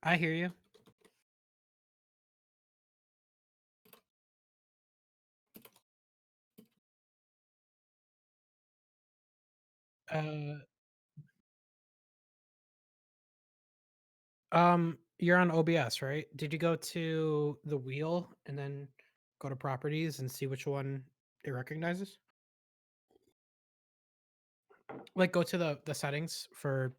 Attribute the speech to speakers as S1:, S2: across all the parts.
S1: I hear you. You're on OBS, right? Did you go to the wheel and then go to properties and see which one it recognizes? Like go to the settings for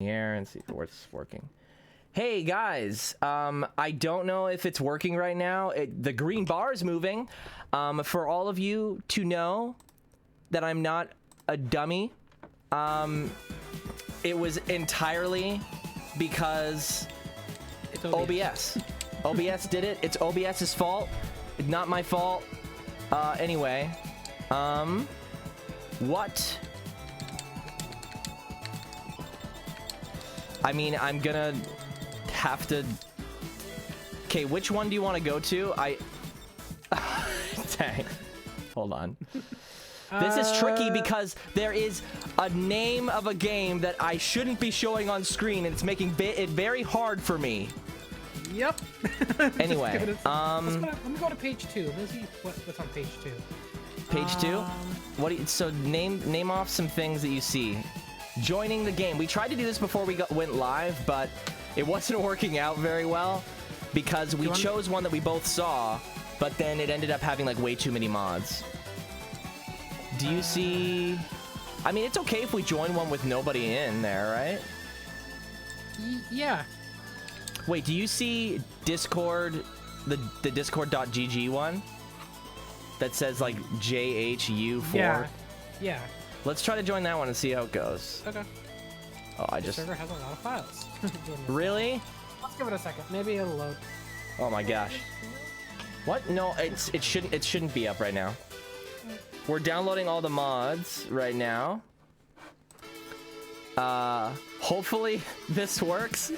S2: here and see if it's working. Hey guys, I don't know if it's working right now. The green bar is moving. For all of you to know that I'm not a dummy, it was entirely because
S1: it's
S2: OBS. OBS did it. It's OBS's fault. It's not my fault. Anyway, what? I mean, I'm gonna have to... Okay, which one do you want to go to? Dang. Hold on. This is tricky because there is a name of a game that I shouldn't be showing on screen, and it's making it very hard for me.
S1: Yep.
S2: Anyway,
S1: let me go to page 2. Let's see what's on page 2.
S2: Page 2? What do you, so name off some things that you see. Joining the game. We tried to do this before we went live, but it wasn't working out very well because we chose one that we both saw, but then it ended up having like way too many mods. Do you see... I mean, it's okay if we join one with nobody in there, right?
S1: Yeah.
S2: Wait, do you see Discord, the discord.gg one? That says like JHU4?
S1: Yeah. Yeah.
S2: Let's try to join that one and see how it goes.
S1: Okay.
S2: Oh,
S1: The server has a lot of files.
S2: Really?
S1: Let's give it a second. Maybe it'll load.
S2: Oh my gosh. What? No, it shouldn't be up right now. We're downloading all the mods right now. Hopefully this works.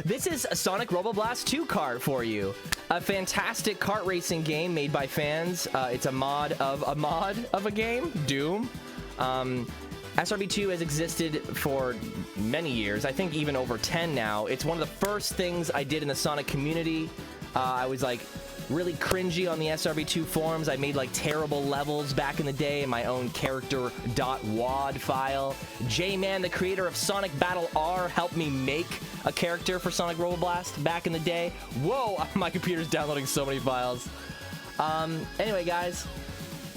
S2: This is a Sonic Roboblast 2 kart for you. A fantastic kart racing game made by fans. It's a mod of a game, Doom. SRB2 has existed for many years, I think even over 10 now. It's one of the first things I did in the Sonic community. I was like really cringy on the SRB2 forums. I made like terrible levels back in the day in my own character.wad file. J-Man, the creator of Sonic Battle R, helped me make a character for Sonic Roboblast back in the day. Whoa, my computer's downloading so many files. Anyway, guys,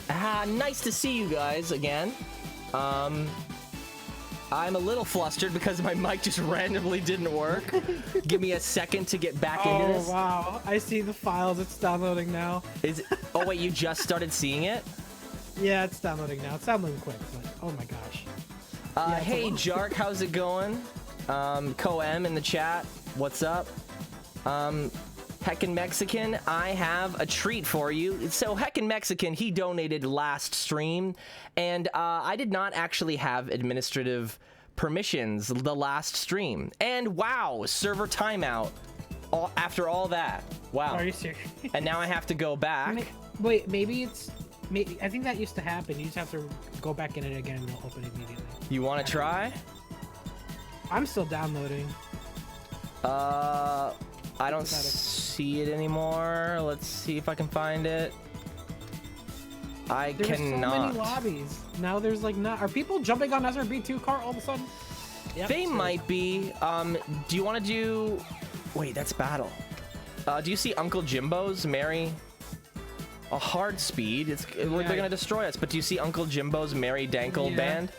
S2: nice to see you guys again. I'm a little flustered because my mic just randomly didn't work. Give me a second to get back into this.
S1: Oh, wow. I see the files. It's downloading now.
S2: Is it, oh, wait, you just started seeing it?
S1: Yeah, it's downloading now. It's downloading quick, but oh my gosh. Yeah,
S2: hey, Jark, how's it going? Co-M in the chat, what's up? Heckin' Mexican, I have a treat for you. So Heckin' Mexican, he donated last stream, and I did not actually have administrative permissions the last stream. And wow, server timeout after all that. Wow.
S1: Are you serious?
S2: And now I have to go back.
S1: Wait, maybe it's... I think that used to happen. You just have to go back in it again and it'll open immediately.
S2: You want to try?
S1: I'm still downloading.
S2: I don't see it anymore. Let's see if I can find it. I cannot.
S1: There's so many lobbies. Now there's like not. Are people jumping on SRB2 Kart all of a sudden? Yep,
S2: they might be. Do you want to do... Wait, that's battle. Do you see Uncle Jimbo's Merry... A hard speed. They're gonna destroy us. But do you see Uncle Jimbo's Merry Dankle band?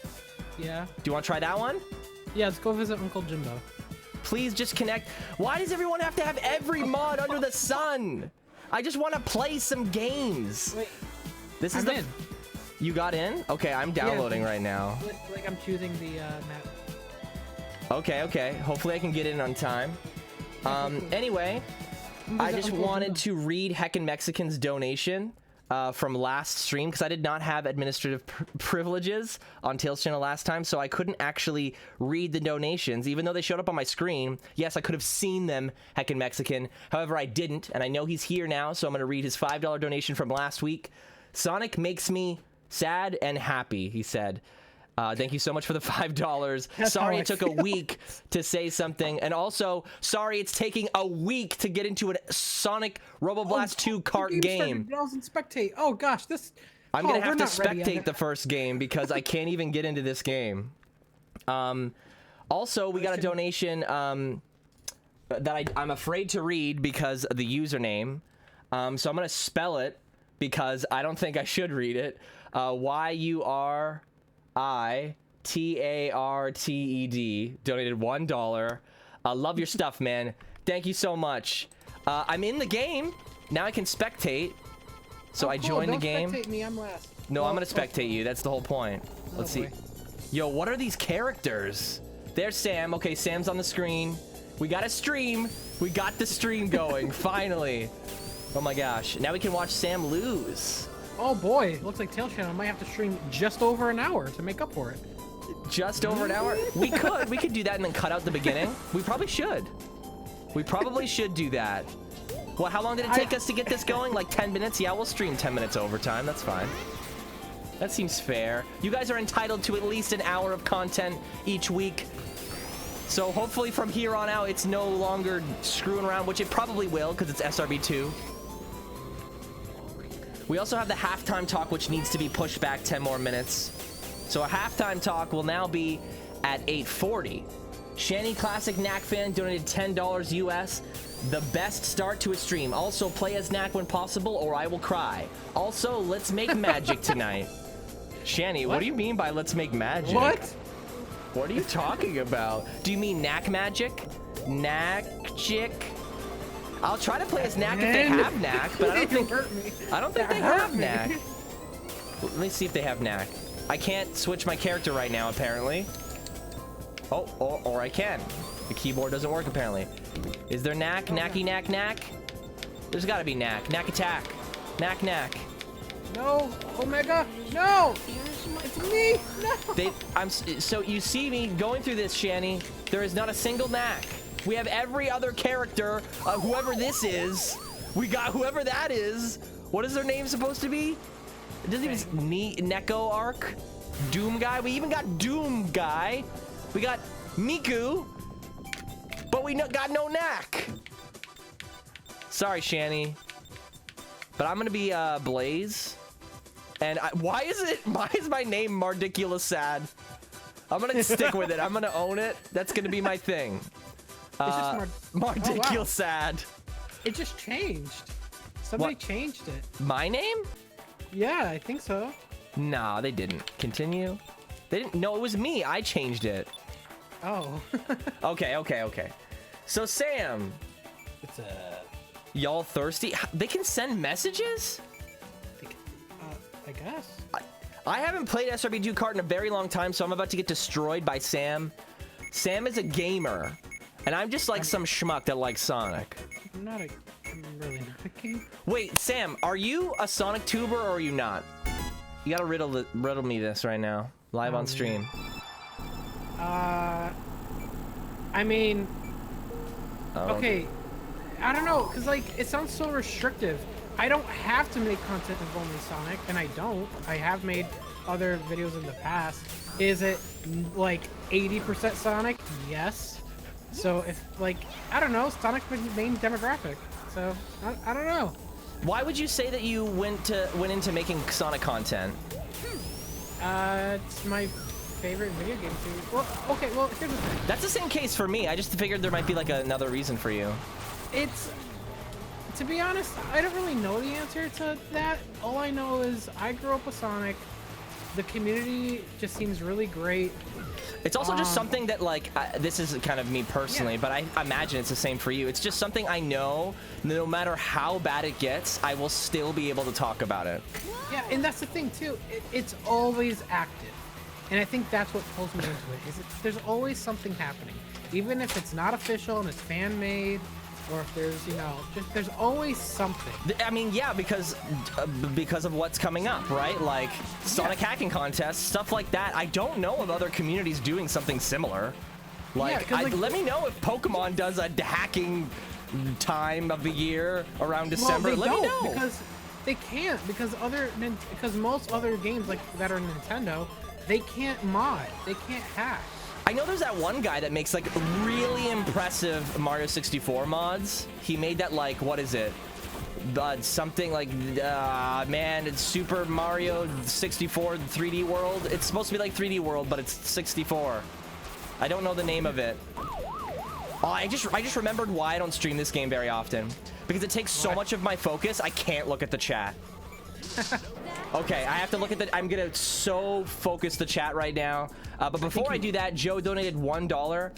S1: Yeah.
S2: Do you want to try that one?
S1: Yeah, let's go visit Uncle Jimbo.
S2: Please just connect. Why does everyone have to have every mod under the sun? I just want to play some games.
S1: Wait,
S2: this is
S1: I'm in.
S2: You got in? Okay, I'm downloading right now.
S1: Like I'm choosing the map.
S2: Okay. Hopefully I can get in on time. Anyway, I just wanted to read Heckin' Mexican's donation from last stream because I did not have administrative privileges on Tails channel last time, so I couldn't actually read the donations, even though they showed up on my screen. Yes, I could have seen them, Heckin' Mexican. However, I didn't, and I know he's here now, so I'm going to read his $5 donation from last week. Sonic makes me sad and happy, he said. Thank you so much for the $5. Sorry it took a week to say something. And also, sorry it's taking a week to get into a Sonic Roboblast 2 kart game.
S1: Spectate. Oh gosh, this...
S2: I'm going to have to spectate the first game because I can't even get into this game. Also, we got a donation that I'm afraid to read because of the username. So I'm going to spell it because I don't think I should read it. YURITARTED donated $1. Love your stuff, man. Thank you so much. I'm in the game now. I can spectate, so I joined the game.
S1: Spectate me, I'm last.
S2: No, I'm gonna spectate you. That's the whole point. Let's see. Yo, what are these characters? There's Sam. Okay, Sam's on the screen. We got a stream. We got the stream going finally. Oh my gosh! Now we can watch Sam lose.
S1: Oh boy, looks like Tail Channel might have to stream just over an hour to make up for it.
S2: Just over an hour? We could do that and then cut out the beginning. We probably should. We probably should do that. What, how long did it take us to get this going? Like 10 minutes? Yeah, we'll stream 10 minutes overtime. That's fine. That seems fair. You guys are entitled to at least an hour of content each week. So hopefully from here on out, it's no longer screwing around, which it probably will because it's SRB2. We also have the halftime talk, which needs to be pushed back 10 more minutes. So a halftime talk will now be at 8:40. Shanny Classic Knack fan donated $10 US. The best start to a stream. Also, play as Knack when possible, or I will cry. Also, let's make magic tonight. Shanny, what do you mean by let's make magic?
S1: What?
S2: What are you talking about? Do you mean Knack magic? Knack-chick? I'll try to play as Knack if they have Knack, but I don't think they have Knack. Let me see if they have Knack. I can't switch my character right now, apparently. Oh, or I can. The keyboard doesn't work, apparently. Is there Knack? Knacky Knack Knack? There's gotta be Knack. Knack attack. Knack Knack.
S1: No, Omega, no! It's me, no!
S2: So you see me going through this, Shanny. There is not a single Knack. We have every other character, whoever this is. We got whoever that is. What is their name supposed to be? It doesn't even Neko Arc, Doom Guy. We even got Doom Guy. We got Miku, but we got no Knack. Sorry, Shanny, but I'm gonna be Blaze. And why is my name Mardiculous Sad? I'm gonna stick with it. I'm gonna own it. That's gonna be my thing. Mardiculous Sad.
S1: It just changed. Somebody changed it.
S2: My name?
S1: Yeah, I think so.
S2: Nah, they didn't. Continue. They didn't. No, it was me. I changed it.
S1: Oh.
S2: Okay. So Sam,
S1: It's
S2: y'all thirsty? They can send messages?
S1: I guess.
S2: I haven't played SRB2 Kart in a very long time, so I'm about to get destroyed by Sam. Sam is a gamer, and I'm just like some schmuck that likes Sonic.
S1: I'm really not a gamer.
S2: Wait, Sam, are you a Sonic tuber or are you not? You gotta riddle me this right now, live on stream.
S1: I mean, okay, I don't know, cause like it sounds so restrictive. I don't have to make content involving Sonic, and I don't. I have made other videos in the past. Is it like 80% Sonic? Yes. So if like, I don't know, Sonic's my main demographic. So I don't know.
S2: Why would you say that you went into making Sonic content?
S1: It's my favorite video game series. Well, okay, well, here's the thing.
S2: That's the same case for me. I just figured there might be like another reason for you.
S1: To be honest, I don't really know the answer to that. All I know is I grew up with Sonic. The community just seems really great.
S2: It's also just something that, like, this is kind of me personally, but I imagine it's the same for you. It's just something I know, no matter how bad it gets, I will still be able to talk about it.
S1: Yeah, and that's the thing, too. It's always active. And I think that's what pulls me into it, is there's always something happening. Even if it's not official and it's fan-made, or if there's, you know, just there's always something.
S2: I mean, yeah, because of what's coming up, right? Like Sonic hacking contests, stuff like that. I don't know of other communities doing something similar. Like, let me know if Pokemon does a hacking time of the year around December.
S1: Well,
S2: let me know.
S1: Because they can't, because most other games like that are Nintendo, they can't mod, they can't hack.
S2: I know there's that one guy that makes like really impressive Mario 64 mods. He made that, like, what is it? Something like, man, it's Super Mario 64 3D World. It's supposed to be like 3D World, but it's 64. I don't know the name of it. Oh, I just remembered why I don't stream this game very often. Because it takes so much of my focus, I can't look at the chat. Okay, I have to look at the... I'm gonna so focus the chat right now. But before I do that, Joe donated $1.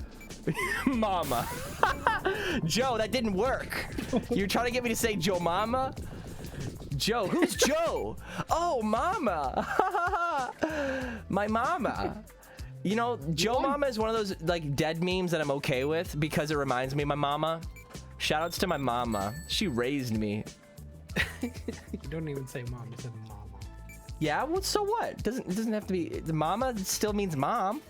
S2: Mama. Joe, that didn't work. You're trying to get me to say Joe Mama? Joe, who's Joe? Oh, Mama. My mama. You know, Joe Mama is one of those, like, dead memes that I'm okay with because it reminds me of my mama. Shoutouts to my mama. She raised me.
S1: You don't even say mom, you said mama.
S2: Yeah, well, so what? It doesn't have to be. The mama still means mom.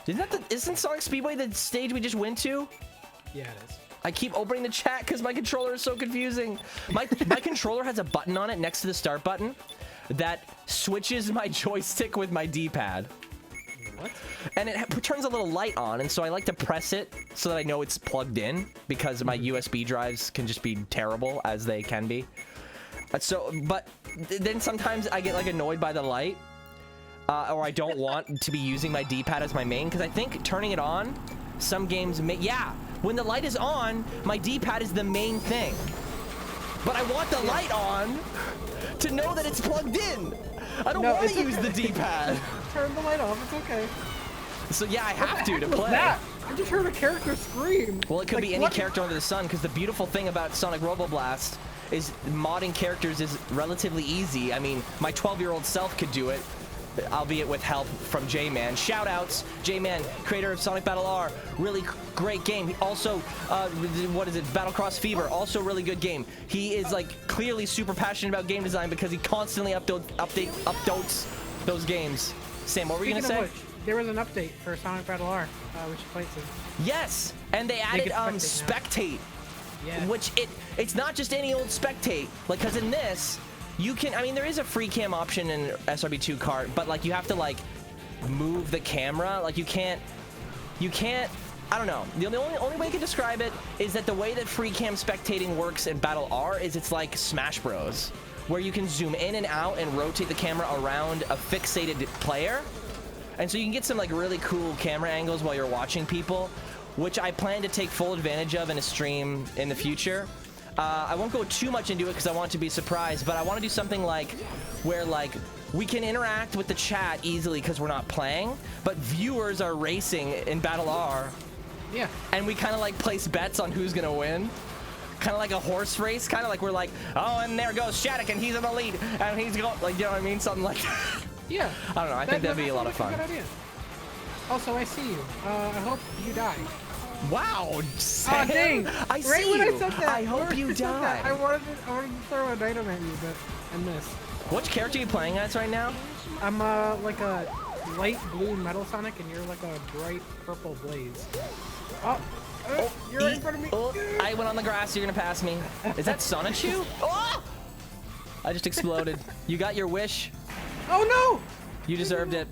S2: Isn't Sonic Speedway the stage we just went to?
S1: Yeah, it is.
S2: I keep opening the chat because my controller is so confusing. My controller has a button on it next to the start button that switches my joystick with my D-pad.
S1: What?
S2: And it turns a little light on, and so I like to press it so that I know it's plugged in, because my USB drives can just be terrible, as they can be. But then sometimes I get, like, annoyed by the light, or I don't want to be using my D-pad as my main, because I think turning it on, some games when the light is on, my D-pad is the main thing. But I want the light on to know that it's plugged in. I don't want to use the D-pad.
S1: Turn the light off, it's okay.
S2: So yeah, I have to play.
S1: That? I just heard a character scream.
S2: Well, it could be any character under the sun, because the beautiful thing about Sonic Roboblast is modding characters is relatively easy. I mean, my 12-year-old self could do it, albeit with help from J-Man. Shoutouts, J-Man, creator of Sonic Battle R. Really great game. Also, what is it? Battlecross Fever. Also really good game. He is, like, clearly super passionate about game design because he constantly updates those games. Sam, what were you going to say?
S1: There was an update for Sonic Battle R, which you played soon.
S2: Yes, and they added spectate.
S1: Yeah.
S2: Which it's not just any old spectate, like, because in this you can, I mean, there is a free cam option in SRB2 Kart, but, like, you have to, like, move the camera. Like, you can't, I don't know. The only way I can describe it is that the way that free cam spectating works in Battle R is it's like Smash Bros, where you can zoom in and out and rotate the camera around a fixated player. And so you can get some, like, really cool camera angles while you're watching people, which I plan to take full advantage of in a stream in the future. I won't go too much into it because I want to be surprised, but I want to do something like where, like, we can interact with the chat easily because we're not playing, but viewers are racing in Battle R.
S1: Yeah.
S2: And we kind of, like, place bets on who's gonna win. Kind of like a horse race, kind of like we're like, oh, and there goes Shattuck, and he's in the lead, and he's going, like, you know what I mean? Something like that.
S1: Yeah.
S2: I don't know. I think that'd be a lot of fun.
S1: Good idea. Also, I see you. I hope you die.
S2: Wow, Sam.
S1: Oh, dang.
S2: I see you.
S1: When I said that,
S2: I hope you die.
S1: I wanted to throw an item at you, but I missed.
S2: Which character are you playing as right now?
S1: I'm like a light blue Metal Sonic, and you're like a bright purple Blaze. You're right in front of me.
S2: I went on the grass. You're gonna pass me. Is that Sonic Shoe? Oh! I just exploded. You got your wish.
S1: Oh no!
S2: You deserved it.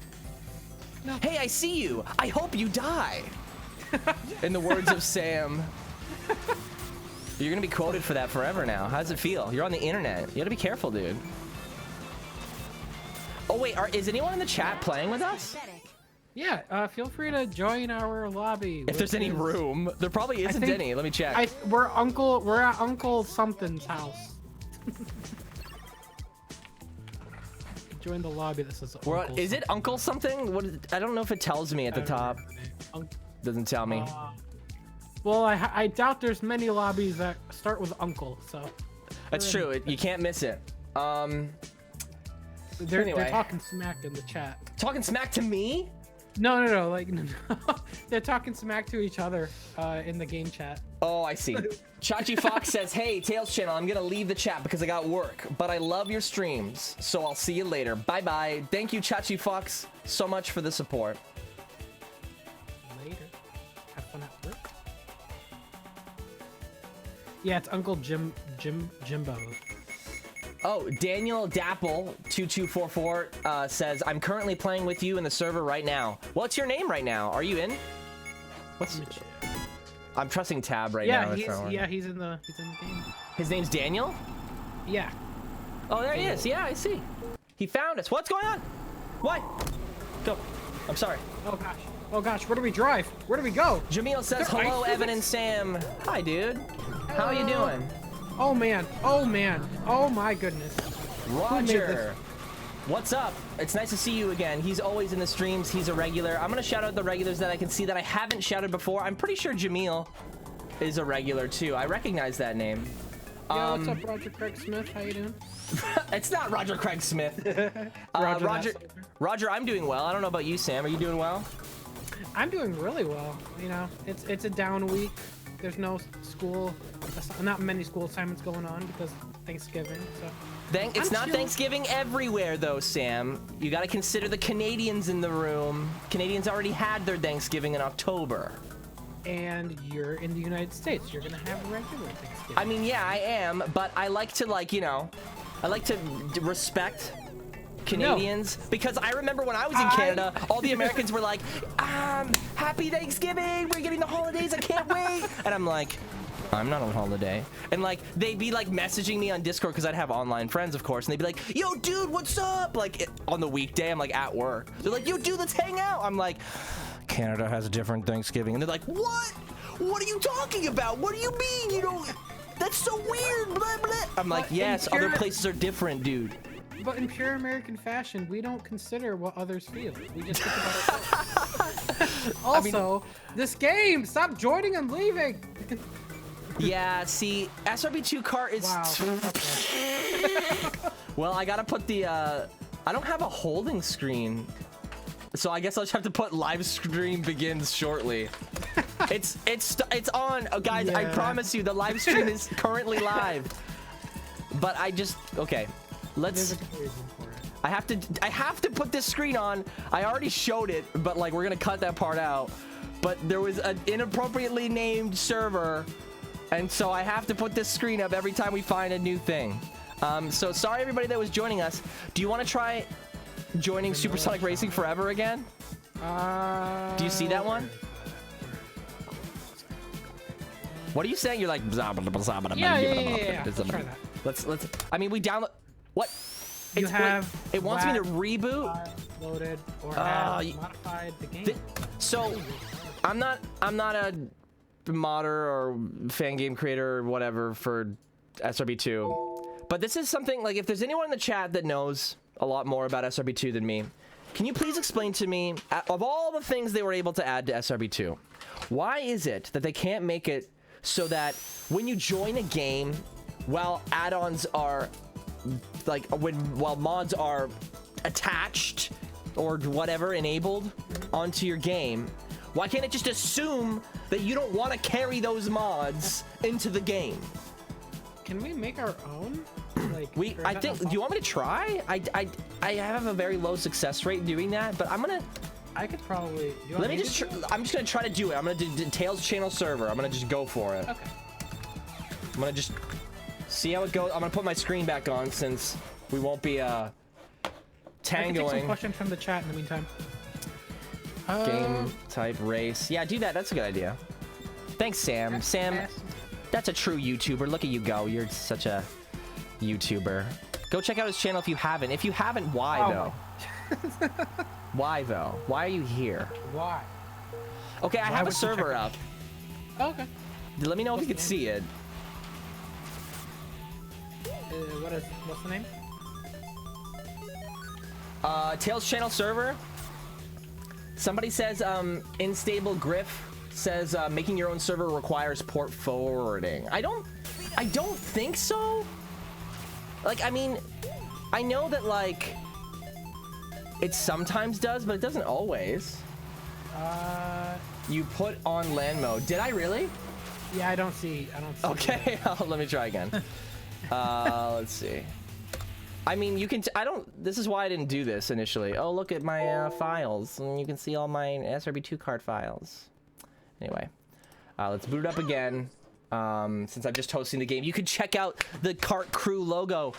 S1: No.
S2: Hey, I see you. I hope you die. In the words of Sam. You're gonna be quoted for that forever now. How does it feel? You're on the internet. You gotta be careful, dude. Oh wait, is anyone in the chat playing with us?
S1: Yeah, feel free to join our lobby.
S2: If there's any room. There probably isn't any. Let me check.
S1: We're at Uncle Something's house. Join the lobby. This is.
S2: Is it Uncle something? What? I don't know if it tells me at the top. Doesn't tell me.
S1: Well, I doubt there's many lobbies that start with Uncle. So.
S2: That's true. You can't miss it.
S1: They're talking smack in the chat.
S2: Talking smack to me?
S1: No. Like, no. They're talking smack to each other in the game chat.
S2: Oh, I see. Chachi Fox says, hey, Tails channel, I'm going to leave the chat because I got work, but I love your streams, so I'll see you later. Bye-bye. Thank you, Chachi Fox, so much for the support.
S1: Later. Have fun at work. Yeah, it's Uncle Jimbo.
S2: Oh, Daniel Dapple 2244 says, I'm currently playing with you in the server right now. What's your name right now? Are you in? I'm trusting Tab right now.
S1: He's in the game.
S2: His name's Daniel?
S1: Yeah.
S2: Oh, there he is. Yeah, I see. He found us. What's going on? What? Go. I'm sorry.
S1: Oh gosh. Where do we drive? Where do we go?
S2: Jamil says, hello, Evan and Sam. Hi, dude. How are you doing?
S1: Oh man. Oh my goodness.
S2: Roger. What's up? It's nice to see you again. He's always in the streams. He's a regular. I'm going to shout out the regulars that I can see that I haven't shouted before. I'm pretty sure Jamil is a regular too. I recognize that name.
S1: Yeah, what's up, Roger Craig Smith? How you doing?
S2: It's not Roger Craig Smith. Roger, I'm doing well. I don't know about you, Sam. Are you doing well?
S1: I'm doing really well. You know, it's a down week. There's no school, not many school assignments going on because Thanksgiving. So
S2: it's not Thanksgiving everywhere though, Sam. You got to consider the Canadians in the room. Canadians already had their Thanksgiving in October.
S1: And you're in the United States. You're gonna have regular Thanksgiving.
S2: I mean, yeah, I am, but I like to I like to respect Canadians because I remember when I was in Canada, all the Americans were like, happy Thanksgiving, we're getting the holidays, I can't wait. And I'm like, I'm not on holiday. And like, they'd be like messaging me on Discord because I'd have online friends, of course. And they'd be like, yo, dude, what's up? Like on the weekday, I'm like at work. They're like, yo, dude, let's hang out. I'm like, Canada has a different Thanksgiving. And they're like, what? What are you talking about? What do you mean? You know, that's so weird, blah, blah. I'm like, yes, other places are different, dude.
S1: But in pure American fashion, we don't consider what others feel. We just think about ourselves. Also, this game, stop joining and leaving.
S2: Yeah, see, SRB2 Kart is...
S1: Wow.
S2: Well, I gotta put the, I don't have a holding screen. So I guess I'll just have to put live stream begins shortly. It's on, guys, I promise you, the live stream is currently live. But okay. Let's. I have to put this screen on. I already showed it, but like we're gonna cut that part out. But there was an inappropriately named server, and so I have to put this screen up every time we find a new thing. So sorry everybody that was joining us. Do you want to try joining Supersonic Racing Forever again? Do you see that one? What are you saying? You're like.
S1: Yeah. Let's try that.
S2: Let's. I mean, we download. What? It wants me to reboot.
S1: Loaded or modified the game.
S2: So, I'm not a modder or fan game creator or whatever for SRB2, but this is something like if there's anyone in the chat that knows a lot more about SRB2 than me, can you please explain to me of all the things they were able to add to SRB2, why is it that they can't make it so that when you join a game, while add-ons are like while mods are attached or whatever enabled onto your game, why can't it just assume that you don't want to carry those mods into the game?
S1: Can we make our own? Like,
S2: I think. Do you want me to try? I have a very low success rate doing that, but
S1: I could probably.
S2: Let me just. I'm just gonna try to do it. I'm gonna do Tails channel server. I'm gonna just go for it.
S1: Okay.
S2: I'm gonna just see how it goes. I'm gonna put my screen back on since we won't be tangoing.
S1: I can take some questions from the chat in the meantime.
S2: Game type race. Yeah, do that. That's a good idea. Thanks, Sam. Sam, that's a true YouTuber. Look at you go. You're such a YouTuber. Go check out his channel if you haven't. If you haven't, why though? Why though? Why are you here?
S1: Why?
S2: Okay, I have a server up.
S1: Oh, okay.
S2: Let me know if you can see it.
S1: What's the name?
S2: Tails channel server. Somebody says, Instable Griff says, making your own server requires port forwarding. I don't think so. Like, I mean, I know that, like, it sometimes does, but it doesn't always. You put on LAN mode. Did I really?
S1: Yeah, I don't see.
S2: Okay, let me try again. Let's see. I mean, you can. This is why I didn't do this initially. Oh, look at my files, and you can see all my SRB2 card files. Anyway, let's boot it up again. Since I'm just hosting the game, you can check out the Kart Crew logo.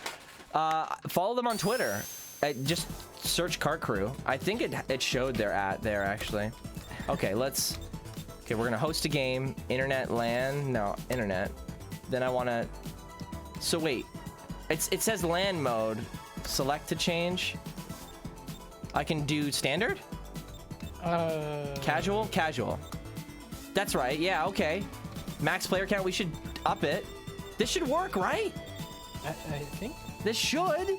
S2: Follow them on Twitter. Just search Kart Crew. I think it showed their at there actually. Okay, okay, we're gonna host a game. Internet LAN. No, internet. Then I wanna. So wait. It says LAN mode. Select to change. I can do standard? Casual? Casual. That's right. Yeah, okay. Max player count, we should up it. This should work, right?
S1: I think.
S2: This should.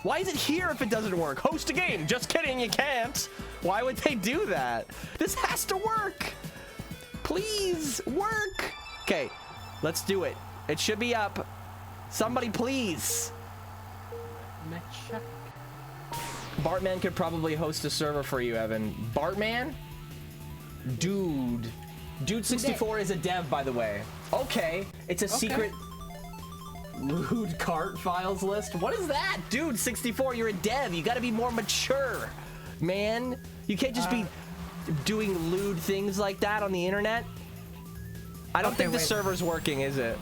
S2: Why is it here if it doesn't work? Host a game. Just kidding, you can't. Why would they do that? This has to work. Please, work. Okay, let's do it. It should be up. Somebody please.
S1: Check.
S2: Bartman could probably host a server for you, Evan. Bartman? Dude 64 is a dev, by the way. Okay, it's a secret lewd cart files list. What is that? Dude 64, you're a dev. You gotta be more mature, man. You can't just be doing lewd things like that on the internet. I don't think the server's working, is it?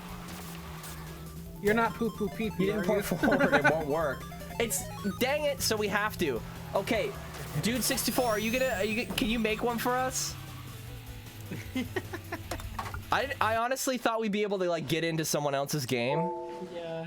S1: You're not poo-poo pee-pee.
S2: You didn't port forward, it won't work. It's, dang it, so we have to. Okay, Dude 64, can you make one for us? I honestly thought we'd be able to, like, get into someone else's game.
S1: Yeah.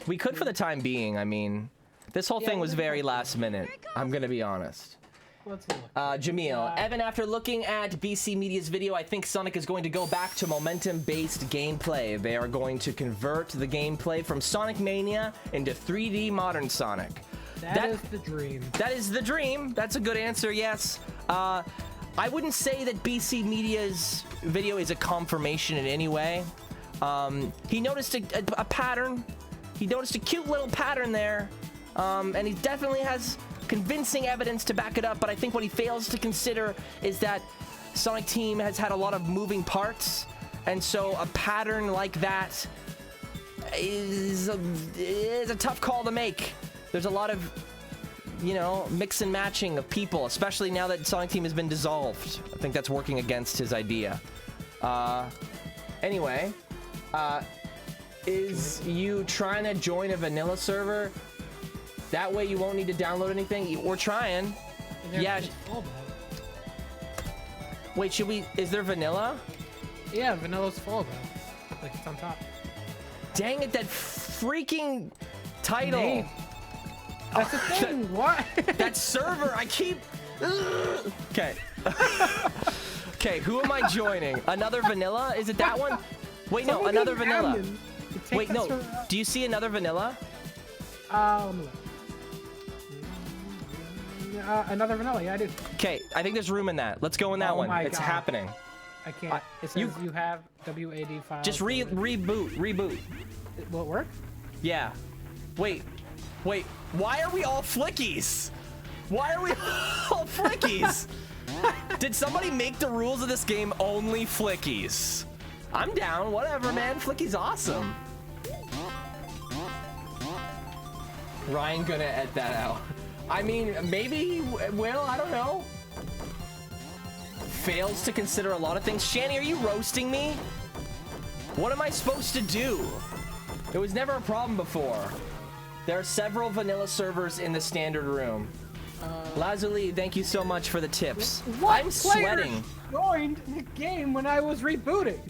S2: We could for the time being, I mean. This whole thing was very last minute, I'm gonna be honest.
S1: Let's look.
S2: Jamil, Evan, after looking at BC Media's video, I think Sonic is going to go back to momentum-based gameplay. They are going to convert the gameplay from Sonic Mania into 3D modern Sonic.
S1: That is the dream.
S2: That is the dream. That's a good answer, yes. I wouldn't say that BC Media's video is a confirmation in any way. He noticed a pattern. He noticed a cute little pattern there. And he definitely has convincing evidence to back it up, but I think what he fails to consider is that Sonic Team has had a lot of moving parts, and so a pattern like that is a tough call to make. There's a lot of, you know, mix and matching of people, especially now that Sonic Team has been dissolved. I think that's working against his idea. Anyway, is you trying to join a vanilla server? That way you won't need to download anything. We're trying. Yeah. Wait, is there vanilla?
S1: Yeah, vanilla's full though. Like it's on top.
S2: Dang it, that freaking title.
S1: Name. That's the thing. What?
S2: That server, I keep. Okay. Okay, who am I joining? Another vanilla? Is it that one? Wait, no, another vanilla. Wait, no. Do you see another vanilla?
S1: Let me look. Another vanilla, yeah, I do.
S2: Okay, I think there's room in that. Let's go in that one. It's happening.
S1: I can't. It says you have WAD files.
S2: Just reboot.
S1: Will it work?
S2: Yeah. Wait. Why are we all flickies? Why are we all flickies? Did somebody make the rules of this game only flickies? I'm down. Whatever, man. Flicky's awesome. Ryan gonna edit that out. I mean, maybe he will. I don't know. Fails to consider a lot of things. Shani, are you roasting me? What am I supposed to do? It was never a problem before. There are several vanilla servers in the standard room. Lazuli, thank you so much for the tips.
S1: What
S2: I'm sweating.
S1: Joined the game when I was rebooting.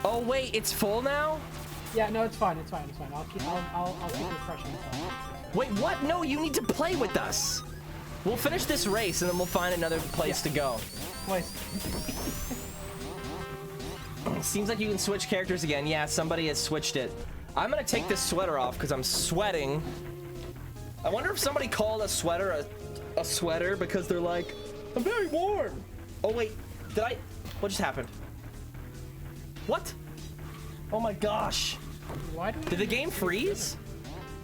S2: Oh wait, it's full now?
S1: Yeah, no, it's fine. I'll keep refreshing it.
S2: Wait, what? No, you need to play with us. We'll finish this race and then we'll find another place to go. Seems like you can switch characters again. Yeah, somebody has switched it. I'm gonna take this sweater off because I'm sweating. I wonder if somebody called a sweater a sweater because they're like, I'm very warm. Oh wait, what just happened? What? Oh my gosh.
S1: Why
S2: did the game freeze?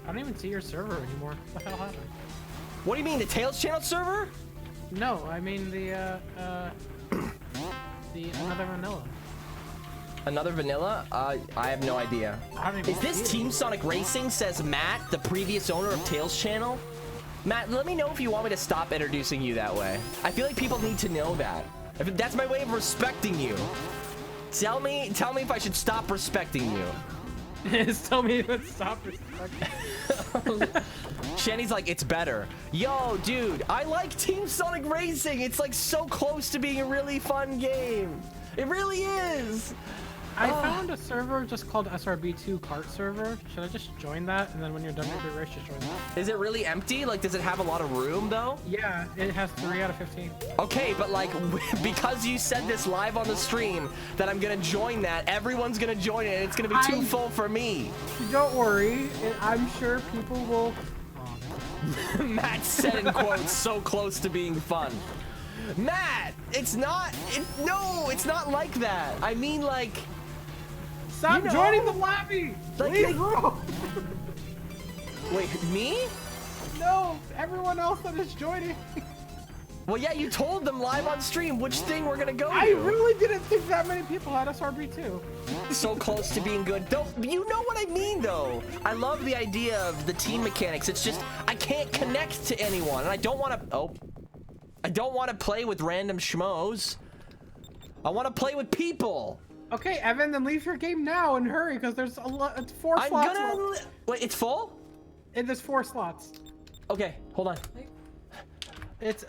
S1: I don't even see your server anymore. What the hell happened?
S2: What do you mean, the Tails channel server?
S1: No, I mean the another vanilla.
S2: Another vanilla? I have no idea. Is this Team Sonic Racing, says Matt, the previous owner of Tails channel? Matt, let me know if you want me to stop introducing you that way. I feel like people need to know that. That's my way of respecting you. Tell me if I should stop respecting you.
S1: Just tell me to stop respecting.
S2: Shanny's like, it's better. Yo, dude, I like Team Sonic Racing. It's like so close to being a really fun game. It really is.
S1: I found a server just called SRB2 Kart server. Should I just join that? And then when you're done with your race, just join that.
S2: Is it really empty? Like, does it have a lot of room though?
S1: Yeah, it has 3 out of 15.
S2: Okay, but like, because you said this live on the stream that I'm gonna join that, everyone's gonna join it, and it's gonna be too full for me.
S1: Don't worry, I'm sure people will.
S2: Matt said in quotes, so close to being fun. Matt, it's not. No, it's not like that. I mean, like.
S1: Stop joining the lobby! Leave room!
S2: Wait, me?
S1: No, everyone else that is joining.
S2: Well, yeah, you told them live on stream which thing we're gonna go to.
S1: I really didn't think that many people had SRB2.
S2: So close to being good. Don't you know what I mean, though? I love the idea of the team mechanics. It's just I can't connect to anyone, and I don't want to. Oh, I don't want to play with random schmoes. I want to play with people.
S1: Okay, Evan, then leave your game now and hurry, because there's 4 slots.
S2: Wait, it's full?
S1: And there's 4 slots.
S2: Okay, hold on.
S1: It's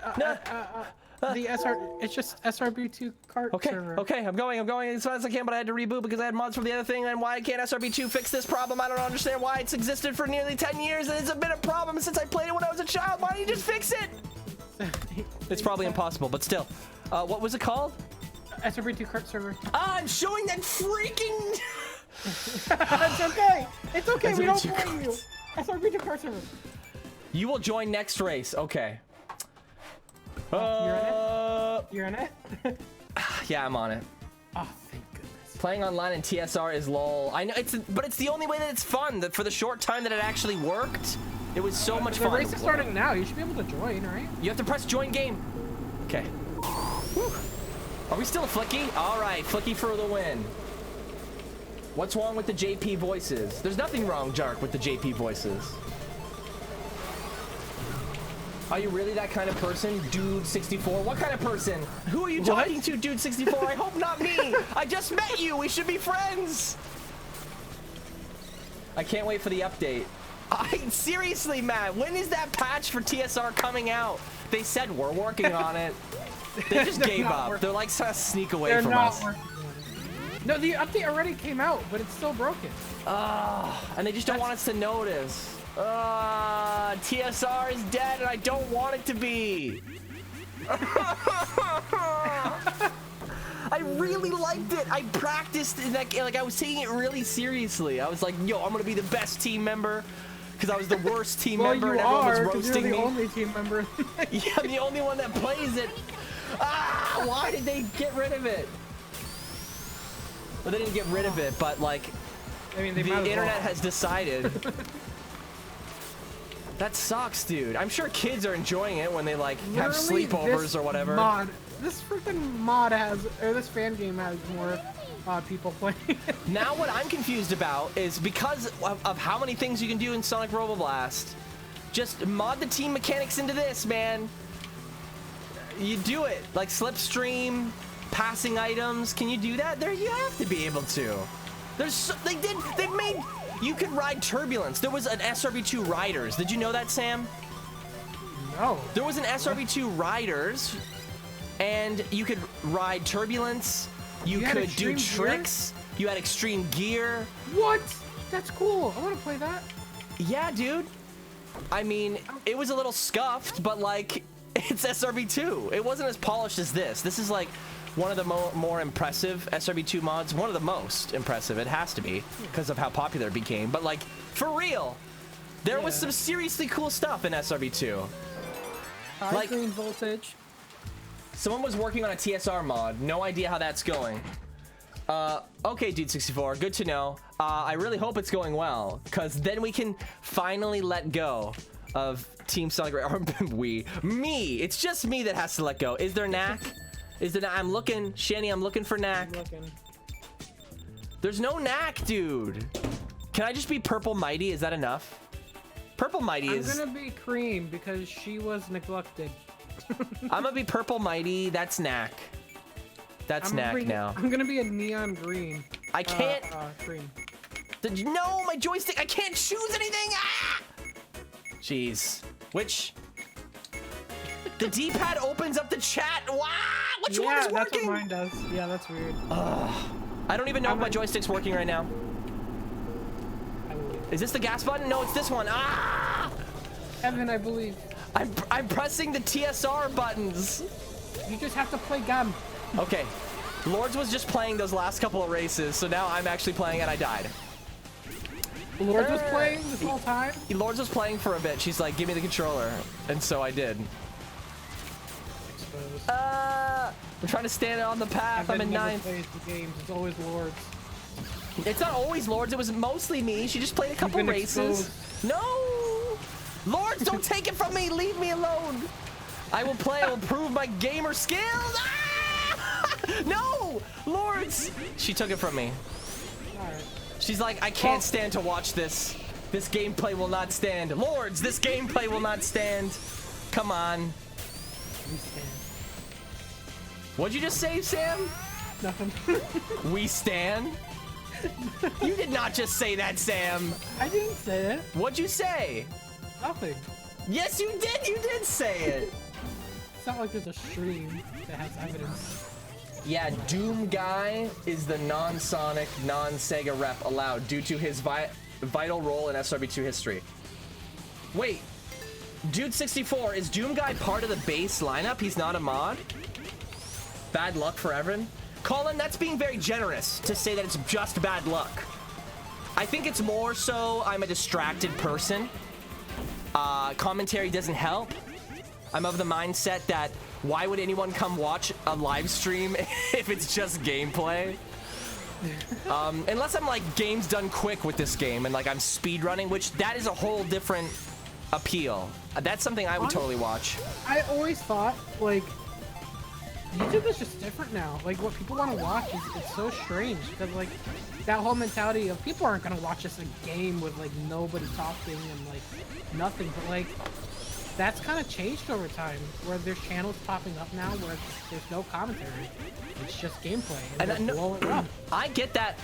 S1: it's just SRB2 Kart server.
S2: Okay, I'm going as fast as I can, but I had to reboot because I had mods from the other thing, and why can't SRB2 fix this problem? I don't understand why it's existed for nearly 10 years, and it's been a problem since I played it when I was a child. Why don't you just fix it? It's probably impossible, but still. What was it called?
S1: SRB2 Kart server.
S2: I'm showing that freaking...
S1: It's okay. It's okay. We don't blame you. SRB2 Kart server.
S2: You will join next race. Okay.
S1: You're in it?
S2: Yeah, I'm on it.
S1: Oh, thank goodness.
S2: Playing online in TSR is lol. I know but it's the only way that it's fun. That for the short time that it actually worked, it was so much fun.
S1: The race is starting now. You should be able to join, right?
S2: You have to press join game. Okay. Whew. Are we still a Flicky? All right, Flicky for the win. What's wrong with the JP voices? There's nothing wrong, Jark, with the JP voices. Are you really that kind of person, Dude 64? What kind of person? Who are you talking to, Dude 64? I hope not me. I just met you. We should be friends. I can't wait for the update. Seriously, Matt, when is that patch for TSR coming out? They said we're working on it. They just gave up. They're like trying to sneak away from us.
S1: No, the update already came out, but it's still broken.
S2: And they just don't want us to notice. TSR is dead, and I don't want it to be. I really liked it. I practiced in that, like I was taking it really seriously. I was like, yo, I'm gonna be the best team member. Because I was the worst team member and everyone was roasting me.
S1: You're the only team member.
S2: Yeah, I'm the only one that plays it. Why did they get rid of it? Well, they didn't get rid of it, but like,
S1: I mean,
S2: the internet has decided. That sucks, dude. I'm sure kids are enjoying it when they like have sleepovers or whatever.
S1: This freaking mod has, or this fan game has more people playing it.
S2: Now what I'm confused about is because of how many things you can do in Sonic Roboblast, just mod the team mechanics into this, man. You do it. Like slipstream, passing items. Can you do that? There, you have to be able to. They've made, you could ride Turbulence. There was an SRB2 Riders. Did you know that, Sam?
S1: No.
S2: There was an SRB2 Riders, and you could ride Turbulence. You could do tricks. You had extreme gear.
S1: What? That's cool. I want to play that.
S2: Yeah, dude. I mean, it was a little scuffed, but like, it's SRB2. It wasn't as polished as this. This is like one of the more impressive SRB2 mods. One of the most impressive. It has to be because of how popular it became. But like, for real, There was some seriously cool stuff in SRB2.
S1: High green voltage.
S2: Someone was working on a TSR mod. No idea how that's going. Okay, Dude 64, good to know. I really hope it's going well, because then we can finally let go of Team Sonic. Me. It's just me that has to let go. Is there Knack? Is there Knack? I'm looking. Shanny, I'm looking for Knack. There's no Knack, dude. Can I just be Purple Mighty? Is that enough? Purple Mighty is...
S1: I'm gonna be Cream because she was neglected.
S2: I'm gonna be Purple Mighty. That's Knack. That's Knack now.
S1: I'm gonna be a neon green.
S2: I can't...
S1: Green.
S2: No, my joystick. I can't choose anything. Ah! Jeez. Which... The D-pad opens up the chat. Wow! Which one is working?
S1: Yeah, that's what mine does. Yeah, that's weird.
S2: I don't even know if my joystick's working right now. Is this the gas button? No, it's this one. Ah!
S1: Evan, I believe.
S2: I'm pressing the TSR buttons.
S1: You just have to play gun.
S2: Okay. Lords was just playing those last couple of races, so now I'm actually playing and I died.
S1: Lords was playing this whole time?
S2: Lords was playing for a bit. She's like, give me the controller. And so I did. I'm trying to stand on the path. I'm in ninth.
S1: The games. It's always Lords.
S2: It's not always Lords. It was mostly me. She just played a couple races. No! Lords, don't take it from me. Leave me alone. I will play. I will prove my gamer skills. Ah! No! Lords! She took it from me.
S1: Alright.
S2: She's like, I can't stand to watch this. This gameplay will not stand. Lords, this gameplay will not stand. Come on.
S1: We stand.
S2: What'd you just say, Sam?
S1: Nothing.
S2: We stand? You did not just say that, Sam.
S1: I didn't say it.
S2: What'd you say?
S1: Nothing.
S2: Yes, you did. You did say it.
S1: It's not like there's a stream that has evidence.
S2: Yeah, Doom Guy is the non-Sonic, non-Sega rep allowed due to his vital role in SRB2 history. Wait, Dude 64, is Doom Guy part of the base lineup? He's not a mod? Bad luck for Evan? Colin, that's being very generous to say that it's just bad luck. I think it's more so I'm a distracted person. Commentary doesn't help. I'm of the mindset that why would anyone come watch a live stream if it's just gameplay? Unless I'm like games done quick with this game and like I'm speed running, which that is a whole different appeal. That's something I would totally watch.
S1: I always thought like YouTube is just different now. Like what people want to watch is it's so strange because like that whole mentality of people aren't gonna watch just a game with like nobody talking and like nothing, but like that's kind of changed over time where there's channels popping up now where there's no commentary. It's just gameplay and blow it up.
S2: I get that,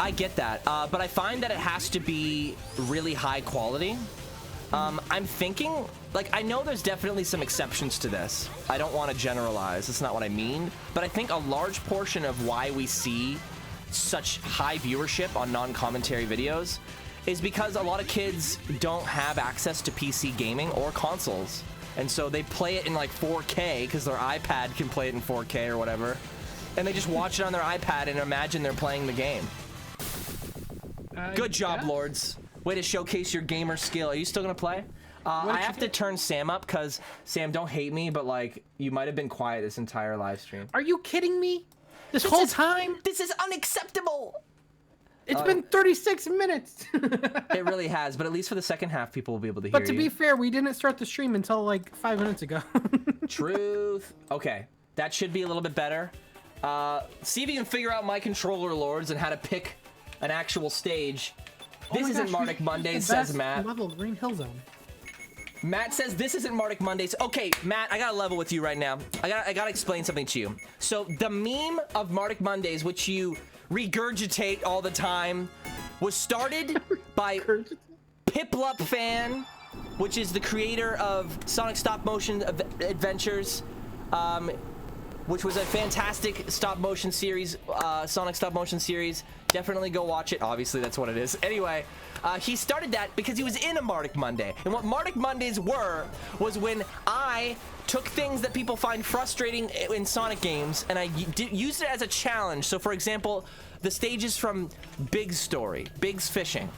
S2: but I find that it has to be really high quality. I'm thinking, like, I know there's definitely some exceptions to this. I don't want to generalize. That's not what I mean. But I think a large portion of why we see such high viewership on non-commentary videos is because a lot of kids don't have access to PC gaming or consoles. And so they play it in, like, 4K because their iPad can play it in 4K or whatever. And they just watch it on their iPad and imagine they're playing the game. Good job, Lords. Way to showcase your gamer skill. Are you still gonna play? I have to turn Sam up because Sam, don't hate me, but like you might have been quiet this entire live stream.
S1: Are you kidding me? This whole time?
S2: This is unacceptable.
S1: It's been 36 minutes.
S2: It really has, but at least for the second half, people will be able to hear you.
S1: But to be fair, we didn't start the stream until like 5 minutes ago.
S2: Truth. Okay, that should be a little bit better. See if you can figure out my controller, Lords, and how to pick an actual stage. This isn't Martic Mondays, says Matt.
S1: Level Green Hill Zone.
S2: Matt says this isn't Martic Mondays. Okay, Matt, I gotta level with you right now. I gotta explain something to you. So the meme of Martic Mondays, which you regurgitate all the time, was started by Piplup Fan, which is the creator of Sonic Stop Motion Adventures, which was a fantastic stop motion series, Sonic stop motion series. Definitely go watch it. Obviously, that's what it is. Anyway, he started that because he was in a Martic Monday. And what Martic Mondays was when I took things that people find frustrating in Sonic games and I used it as a challenge. So, for example, the stages from Big's story, Big's Fishing.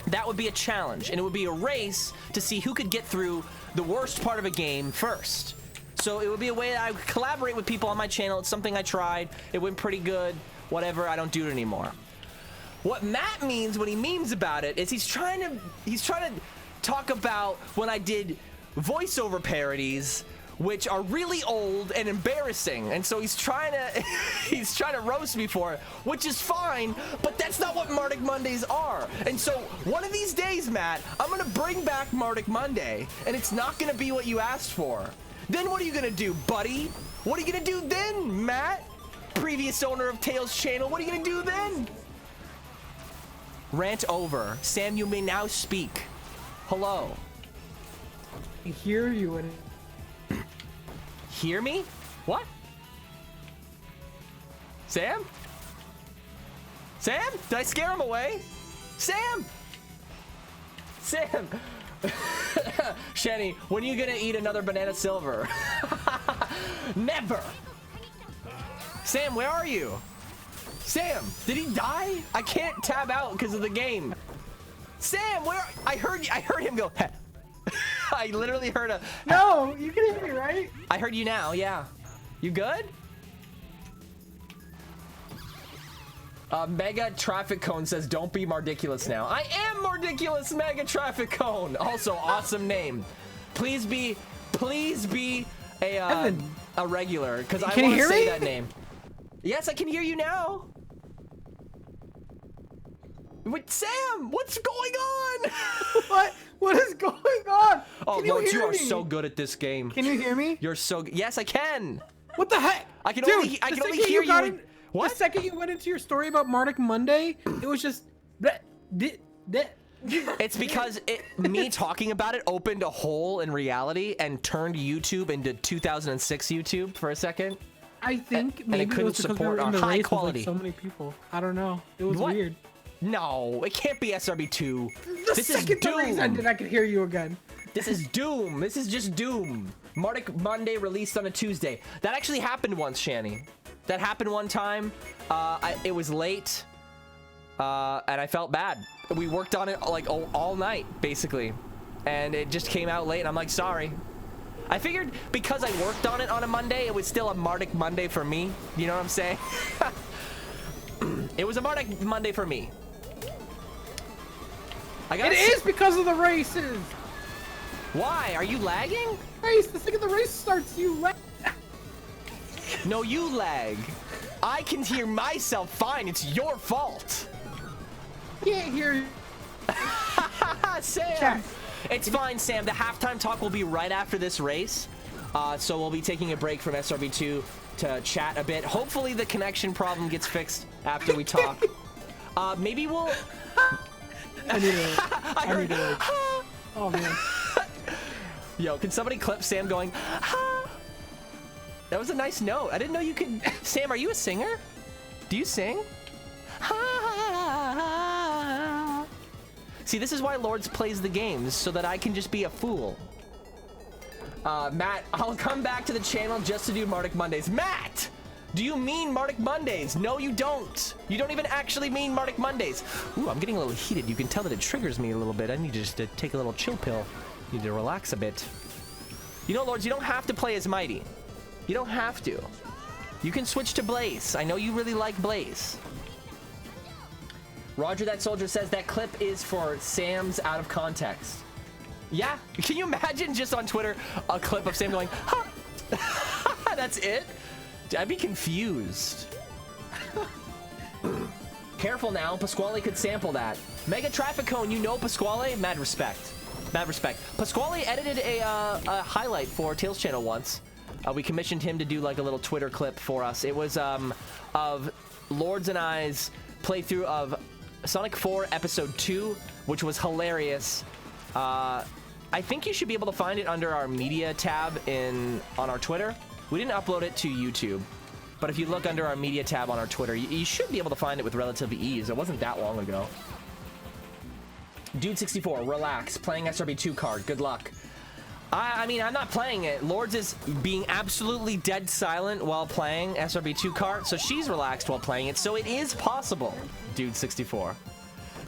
S2: that would be a challenge, and it would be a race to see who could get through the worst part of a game first. So it would be a way that I would collaborate with people on my channel. It's something I tried. It went pretty good. Whatever, I don't do it anymore. What Matt means when he memes about it is he's trying to talk about when I did voiceover parodies, which are really old and embarrassing, and so he's trying to roast me for it, which is fine, but that's not what Mardic Mondays are. And so one of these days, Matt, I'm gonna bring back Mardic Monday, and it's not gonna be what you asked for. Then what are you gonna do, buddy? What are you gonna do then, Matt? Previous owner of Tails channel, what are you gonna do then? Rant over. Sam, you may now speak. Hello.
S1: I hear you and
S2: Hear me? What? Sam? Sam? Did I scare him away? Sam! Sam! Shenny, when are you gonna eat another banana silver? Never! Sam, where are you? Sam, did he die? I can't tab out because of the game. Sam, where? I heard him go. I literally heard a.
S1: No, you can hear me, right?
S2: I heard you now, yeah. You good? Mega Traffic Cone says, don't be Mardiculous now. I am Mardiculous, Mega Traffic Cone. Also, awesome name. Please be a regular, because I want to say that name. Yes, I can hear you now. Wait, Sam, what's going on?
S1: What is going on?
S2: Oh, Lord, you are so good at this game.
S1: Can you hear me?
S2: You're so good. Yes, I can.
S1: What the heck?
S2: I can only hear you. What?
S1: The second you went into your story about Mardic Monday, it was just.
S2: It's because me talking about it opened a hole in reality and turned YouTube into 2006 YouTube for a second.
S1: I think maybe
S2: it couldn't support our high quality.
S1: Like so many people. I don't know. It was weird.
S2: No, it can't be SRB2.
S1: This is Doom. I could hear you again.
S2: This is Doom. This is just Doom. Mardic Monday released on a Tuesday. That actually happened once, Shanny. That happened one time. It was late, and I felt bad. We worked on it like all night, basically, and it just came out late, and I'm like, sorry. I figured because I worked on it on a Monday, it was still a Mardic Monday for me. You know what I'm saying? It was a Mardic Monday for me.
S1: It is because of the races.
S2: Why? Are you lagging?
S1: Race, the second the race starts, you lag.
S2: No, you lag. I can hear myself fine. It's your fault.
S1: Can't hear you.
S2: Sam.
S1: Chat.
S2: It's fine, Sam. The halftime talk will be right after this race. So we'll be taking a break from SRB2 to chat a bit. Hopefully the connection problem gets fixed after we talk. Maybe we'll...
S1: I need to oh, man.
S2: Yo, can somebody clip Sam going, ha? That was a nice note. I didn't know you could... Sam, are you a singer? Do you sing? Ha. See, this is why Lords plays the games, so that I can just be a fool. Matt, I'll come back to the channel just to do Mardic Mondays. Matt! Do you mean Mardic Mondays? No, you don't. You don't even actually mean Mardic Mondays. Ooh, I'm getting a little heated. You can tell that it triggers me a little bit. I need to just take a little chill pill. Need to relax a bit. You know, Lords, you don't have to play as Mighty. You don't have to. You can switch to Blaze. I know you really like Blaze. Roger That Soldier says that clip is for Sam's out of context. Yeah, can you imagine just on Twitter a clip of Sam going, ha! That's it? I'd be confused. Careful now, Pasquale could sample that. Mega Traffic Cone, you know Pasquale? Mad respect. Mad respect. Pasquale edited a highlight for Tails channel once. We commissioned him to do like a little Twitter clip for us. It was of Lords and I's playthrough of Sonic 4 Episode 2, which was hilarious. I think you should be able to find it under our media tab on our Twitter. We didn't upload it to YouTube, but if you look under our media tab on our Twitter, you should be able to find it with relative ease. It wasn't that long ago. Dude64, relax. Playing SRB2 card. Good luck. I mean, I'm not playing it. Lords is being absolutely dead silent while playing SRB2 card, so she's relaxed while playing it, so it is possible. Dude64.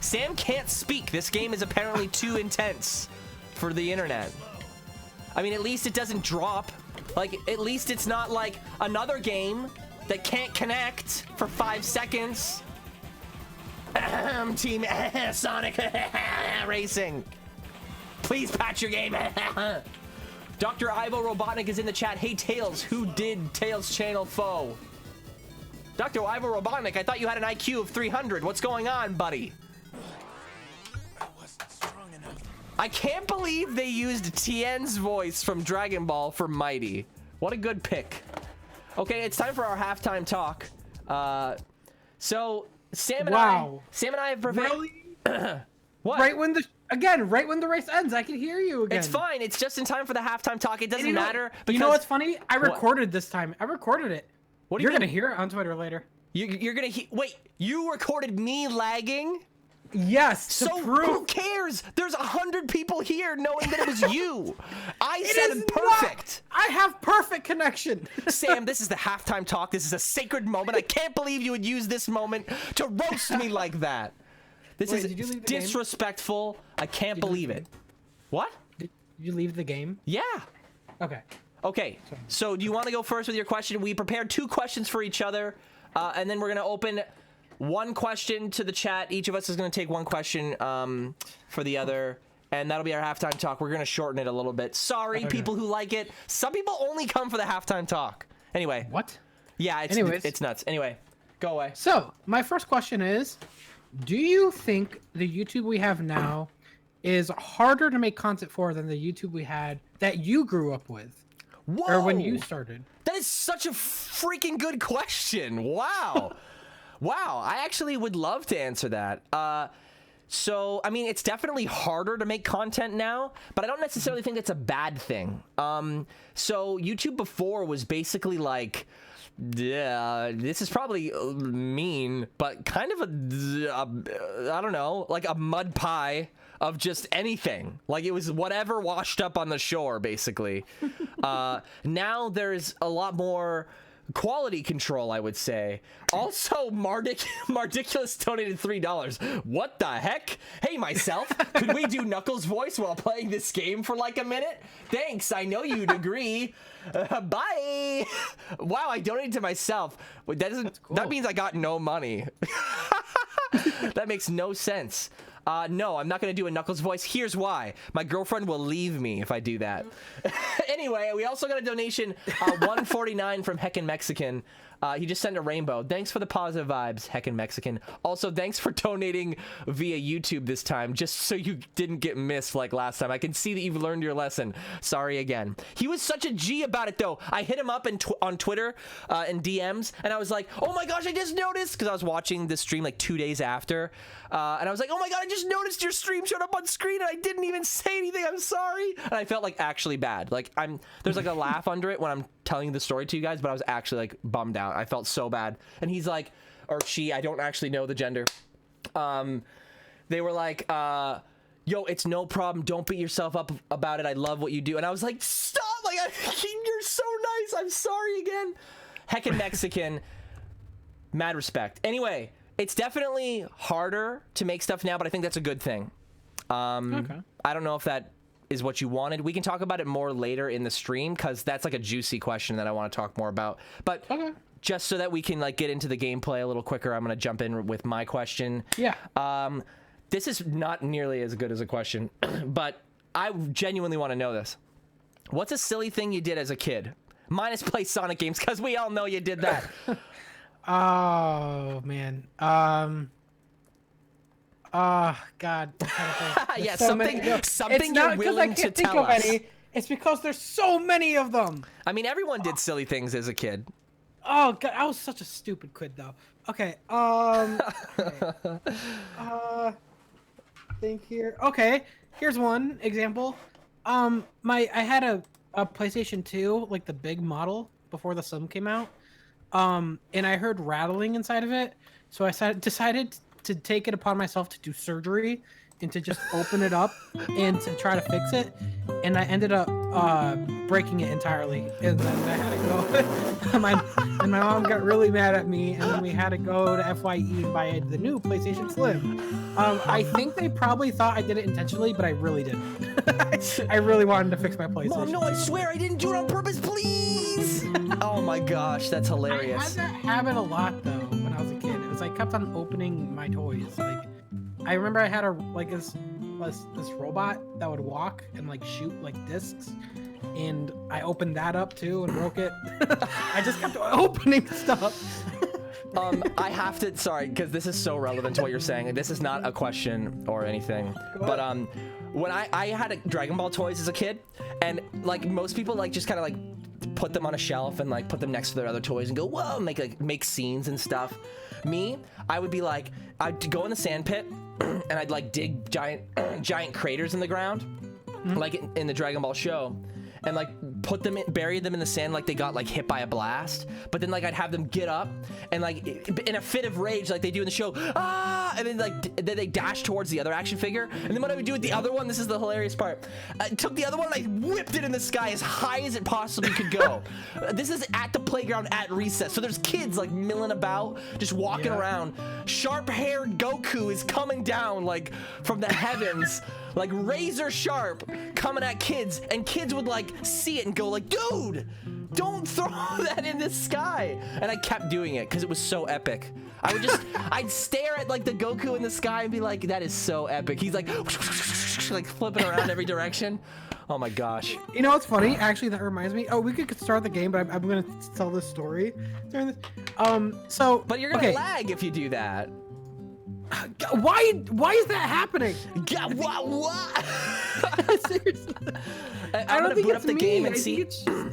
S2: Sam can't speak. This game is apparently too intense for the internet. I mean, at least it doesn't drop. Like, at least it's not like another game that can't connect for 5 seconds. Team Sonic Racing. Please patch your game. Dr. Ivo Robotnik is in the chat. Hey, Tails, who did Tails' channel foe? Dr. Ivo Robotnik, I thought you had an IQ of 300. What's going on, buddy?
S3: I wasn't strong enough.
S2: I can't believe they used Tien's voice from Dragon Ball for Mighty. What a good pick. Okay, it's time for our halftime talk. So Sam and I have prepared.
S1: Really?
S2: What?
S1: Right when the race ends, I can hear you again.
S2: It's fine. It's just in time for the halftime talk. It doesn't matter. Because,
S1: you know what's funny? I recorded this time. I recorded it.
S2: What
S1: You're gonna hear it on Twitter later.
S2: You're gonna wait. You recorded me lagging?
S1: Yes.
S2: So who cares? There's 100 people here knowing that it was you. I said perfect.
S1: I have perfect connection.
S2: Sam, this is the halftime talk. This is a sacred moment. I can't believe you would use this moment to roast me like that. This is disrespectful. I can't believe it. What?
S1: Did you leave the game?
S2: Yeah.
S1: Okay.
S2: Okay. So do you want to go first with your question? We prepared 2 questions for each other, and then we're gonna open 1 question to the chat. Each of us is going to take 1 question for the other, and that'll be our halftime talk. We're going to shorten it a little bit. Sorry, people who like it. Some people only come for the halftime talk. Anyway.
S1: What?
S2: Yeah, it's nuts. Anyway, go away.
S1: So, my first question is, do you think the YouTube we have now is harder to make content for than the YouTube we had that you grew up with?
S2: Whoa!
S1: Or when you started?
S2: That is such a freaking good question. Wow. Wow, I actually would love to answer that. So, I mean, it's definitely harder to make content now, but I don't necessarily think that's a bad thing. So YouTube before was basically like, this is probably mean, but kind of I don't know, like a mud pie of just anything. Like it was whatever washed up on the shore, basically. Now there's a lot more quality control, I would say. Also, Mardiculous donated $3. What the heck? Hey, myself, could we do Knuckles' voice while playing this game for like a minute? Thanks, I know you'd agree. Bye. Wow, I donated to myself. Wait, that means I got no money. That makes no sense. No, I'm not going to do a Knuckles voice. Here's why. My girlfriend will leave me if I do that. Anyway, we also got a donation, 149 from Heckin' Mexican. He just sent a rainbow. Thanks for the positive vibes, Heckin' Mexican. Also, thanks for donating via YouTube this time, just so you didn't get missed like last time. I can see that you've learned your lesson. Sorry again. He was such a G about it, though. I hit him up on Twitter in DMs, and I was like, oh my gosh, I just noticed, because I was watching this stream like 2 days after, and I was like, oh my god, I just noticed your stream showed up on screen, and I didn't even say anything. I'm sorry. And I felt like actually bad. Like there's like a laugh under it when I'm telling the story to you guys, but I was actually like bummed out. I felt so bad. And he's like, or she, I don't actually know the gender. They were like, yo, it's no problem. Don't beat yourself up about it. I love what you do. And I was like, stop. Like, you're so nice. I'm sorry again. Heckin' Mexican. Mad respect. Anyway, it's definitely harder to make stuff now, but I think that's a good thing. Okay. I don't know if that is what you wanted. We can talk about it more later in the stream, because that's like a juicy question that I want to talk more about. But just so that we can like get into the gameplay a little quicker, I'm going to jump in with my question.
S1: Yeah.
S2: This is not nearly as good as a question, but I genuinely want to know this. What's a silly thing you did as a kid? Minus play Sonic games, because we all know you did that.
S1: Oh, man. God.
S2: Yeah,
S1: so
S2: something you're willing to tell us.
S1: It's because there's so many of them.
S2: I mean, everyone did silly things as a kid.
S1: Oh God, I was such a stupid kid though. Okay. Think here. Okay, here's one example. I had a PlayStation 2, like the big model before the Slim came out. And I heard rattling inside of it, so I decided to take it upon myself to do surgery and to just open it up and to try to fix it, and I ended up breaking it entirely, and then I had to go. my mom got really mad at me, and then we had to go to FYE and buy the new PlayStation Slim. I think they probably thought I did it intentionally, but I really didn't. I really wanted to fix my PlayStation.
S2: Mom, no, I swear I didn't do it on purpose, please. Oh my gosh, that's hilarious.
S1: I had that habit a lot though when I was a kid. It was I kept on opening my toys. Like I remember I had this robot that would walk and like shoot like discs, and I opened that up too and broke it. I just kept opening stuff.
S2: I have to, sorry, because this is so relevant to what you're saying. This is not a question or anything, but when I had Dragon Ball toys as a kid, and like most people like just kind of like put them on a shelf and like put them next to their other toys and go, whoa, make scenes and stuff. Me, I would be like, I'd go in the sand pit and I'd like dig giant craters in the ground, like in the Dragon Ball show, and like put them in, bury them in the sand like they got like hit by a blast. But then like I'd have them get up and like in a fit of rage like they do in the show, and then like then they dash towards the other action figure. And then what I would do with the other one, this is the hilarious part, I took the other one and I whipped it in the sky as high as it possibly could go. This is at the playground at recess, so there's kids like milling about, just walking around. Sharp-haired Goku is coming down like from the heavens, like razor sharp, coming at kids, and kids would like see it and go like, dude, don't throw that in the sky. And I kept doing it because it was so epic. I would just I'd stare at like the Goku in the sky and be like, that is so epic. He's like like flipping around every direction. Oh my gosh.
S1: You know what's funny? Actually, that reminds me. Oh, we could start the game, but I'm gonna tell this story during this. So.
S2: But you're gonna lag if you do that.
S1: Why is that happening?
S2: What?
S1: Seriously.
S2: I'm gonna boot up the game and see.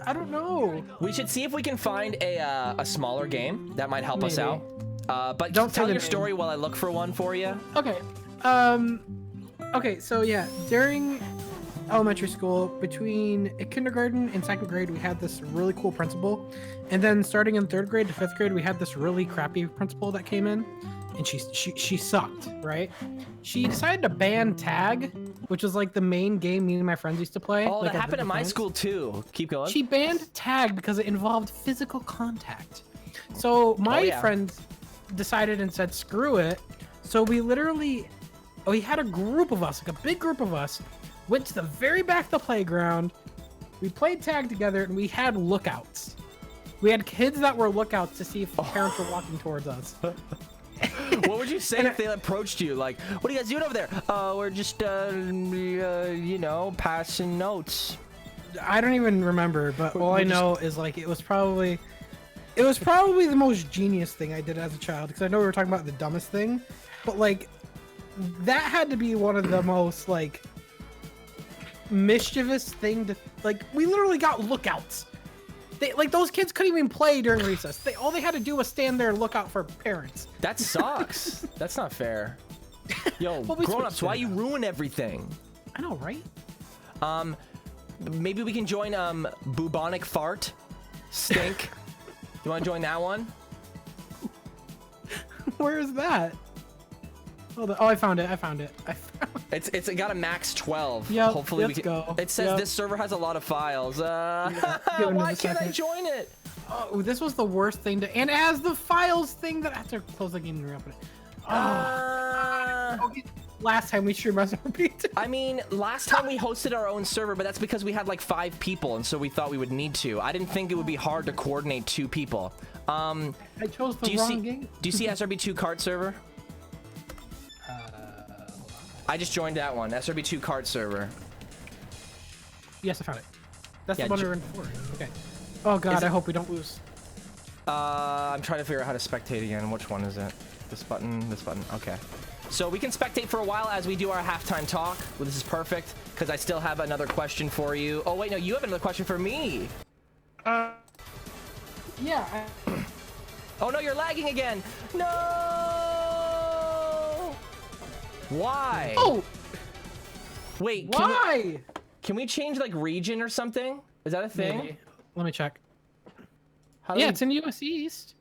S1: I don't know.
S2: We should see if we can find a smaller game that might help us out. But
S1: Don't
S2: tell
S1: say
S2: your
S1: the
S2: story while I look for one for you.
S1: Okay. Okay. So yeah, during elementary school, between kindergarten and second grade, we had this really cool principal, and then starting in third grade to fifth grade, we had this really crappy principal that came in, and she sucked. Right? She decided to ban tag, which was like the main game me and my friends used to play.
S2: Oh,
S1: like
S2: that happened at my school too. Keep going.
S1: She banned tag because it involved physical contact. So my friends decided and said, screw it. So we had a group of us, like a big group of us, went to the very back of the playground. We played tag together, and we had lookouts. We had kids that were lookouts to see if parents were walking towards us.
S2: What would you say if they approached you? Like, what are you guys doing over there? We're just, you know, passing notes.
S1: I don't even remember, but all I know is like it was probably the most genius thing I did as a child, because I know we were talking about the dumbest thing, but like that had to be one of the most like mischievous thing to like. We literally got lookouts. Like those kids couldn't even play during recess. All they had to do was stand there and look out for parents.
S2: That sucks. That's not fair. Yo, grown-ups, why you ruin everything?
S1: I know, right?
S2: Maybe we can join bubonic fart stink. You want to join that one?
S1: Where is that? Oh, I found it.
S2: It's got a max 12.
S1: Yeah.
S2: Hopefully
S1: let's go.
S2: It says this server has a lot of files. Why can't I join it?
S1: Oh, this was the worst thing to. And it has the files thing that I have to close the game and reopen it. Okay. Last time we streamed SRB2.
S2: I mean, last time we hosted our own server, but that's because we had like 5 people, and so we thought we would need to. I didn't think it would be hard to coordinate 2 people.
S1: I chose the wrong game.
S2: Do you see SRB2 Kart server? I just joined that one, SRB2 Kart server.
S1: Yes, I found it. That's the one we were in for. Okay. Oh god, I hope we don't lose.
S2: I'm trying to figure out how to spectate again. Which one is it? This button, okay. So we can spectate for a while as we do our halftime talk. Well, this is perfect, because I still have another question for you. Oh wait, no, you have another question for me.
S1: Yeah.
S2: Oh no, you're lagging again. No! Why?
S1: Oh!
S2: Wait,
S1: why?
S2: Can we change like region or something? Is that a thing?
S1: Maybe. Let me check.
S2: How
S1: it's in US East.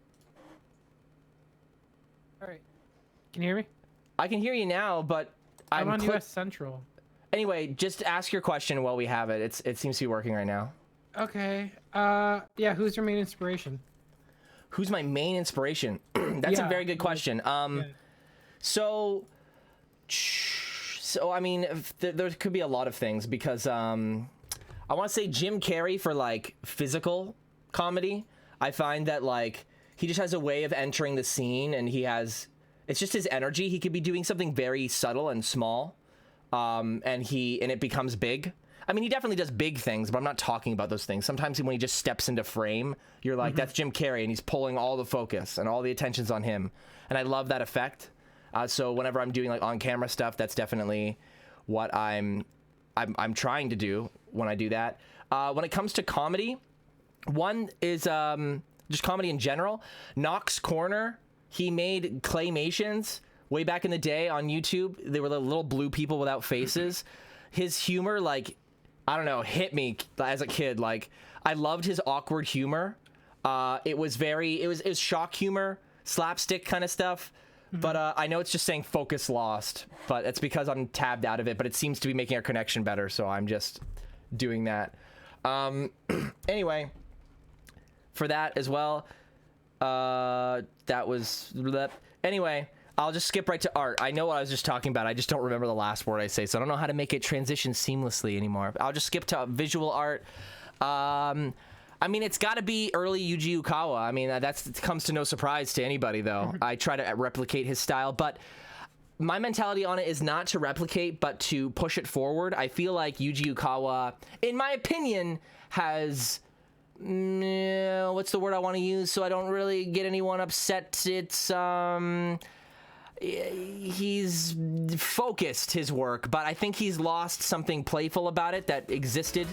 S1: All right. Can you hear me?
S2: I can hear you now, but
S1: I'm on US Central.
S2: Anyway, just ask your question while we have it. It seems to be working right now.
S1: Okay. Yeah. Who's your main inspiration?
S2: Who's my main inspiration? That's a very good question. So I mean, there could be a lot of things because I want to say Jim Carrey for like physical comedy. I find that like he just has a way of entering the scene, and it's just his energy. He could be doing something very subtle and small, and it becomes big. I mean, he definitely does big things, but I'm not talking about those things. Sometimes when he just steps into frame, you're like, that's Jim Carrey, and he's pulling all the focus and all the attention's on him. And I love that effect. So whenever I'm doing like on-camera stuff, that's definitely what I'm trying to do when I do that. When it comes to comedy, one is just comedy in general. Knox Corner, he made claymations way back in the day on YouTube. They were the little blue people without faces. His humor, like, I don't know, hit me as a kid. Like, I loved his awkward humor. It was shock humor, slapstick kind of stuff. But I know it's just saying focus lost, but it's because I'm tabbed out of it, but it seems to be making our connection better, so I'm just doing that. Anyway, for that as well, that was... Anyway, I'll just skip right to art. I know what I was just talking about. I just don't remember the last word I say, so I don't know how to make it transition seamlessly anymore. I'll just skip to visual art. I mean, it's got to be early Yuji Ukawa. I mean, that comes to no surprise to anybody, though. I try to replicate his style, but my mentality on it is not to replicate, but to push it forward. I feel like Yuji Ukawa, in my opinion, has... what's the word I want to use so I don't really get anyone upset? It's... he's focused his work, but I think he's lost something playful about it that existed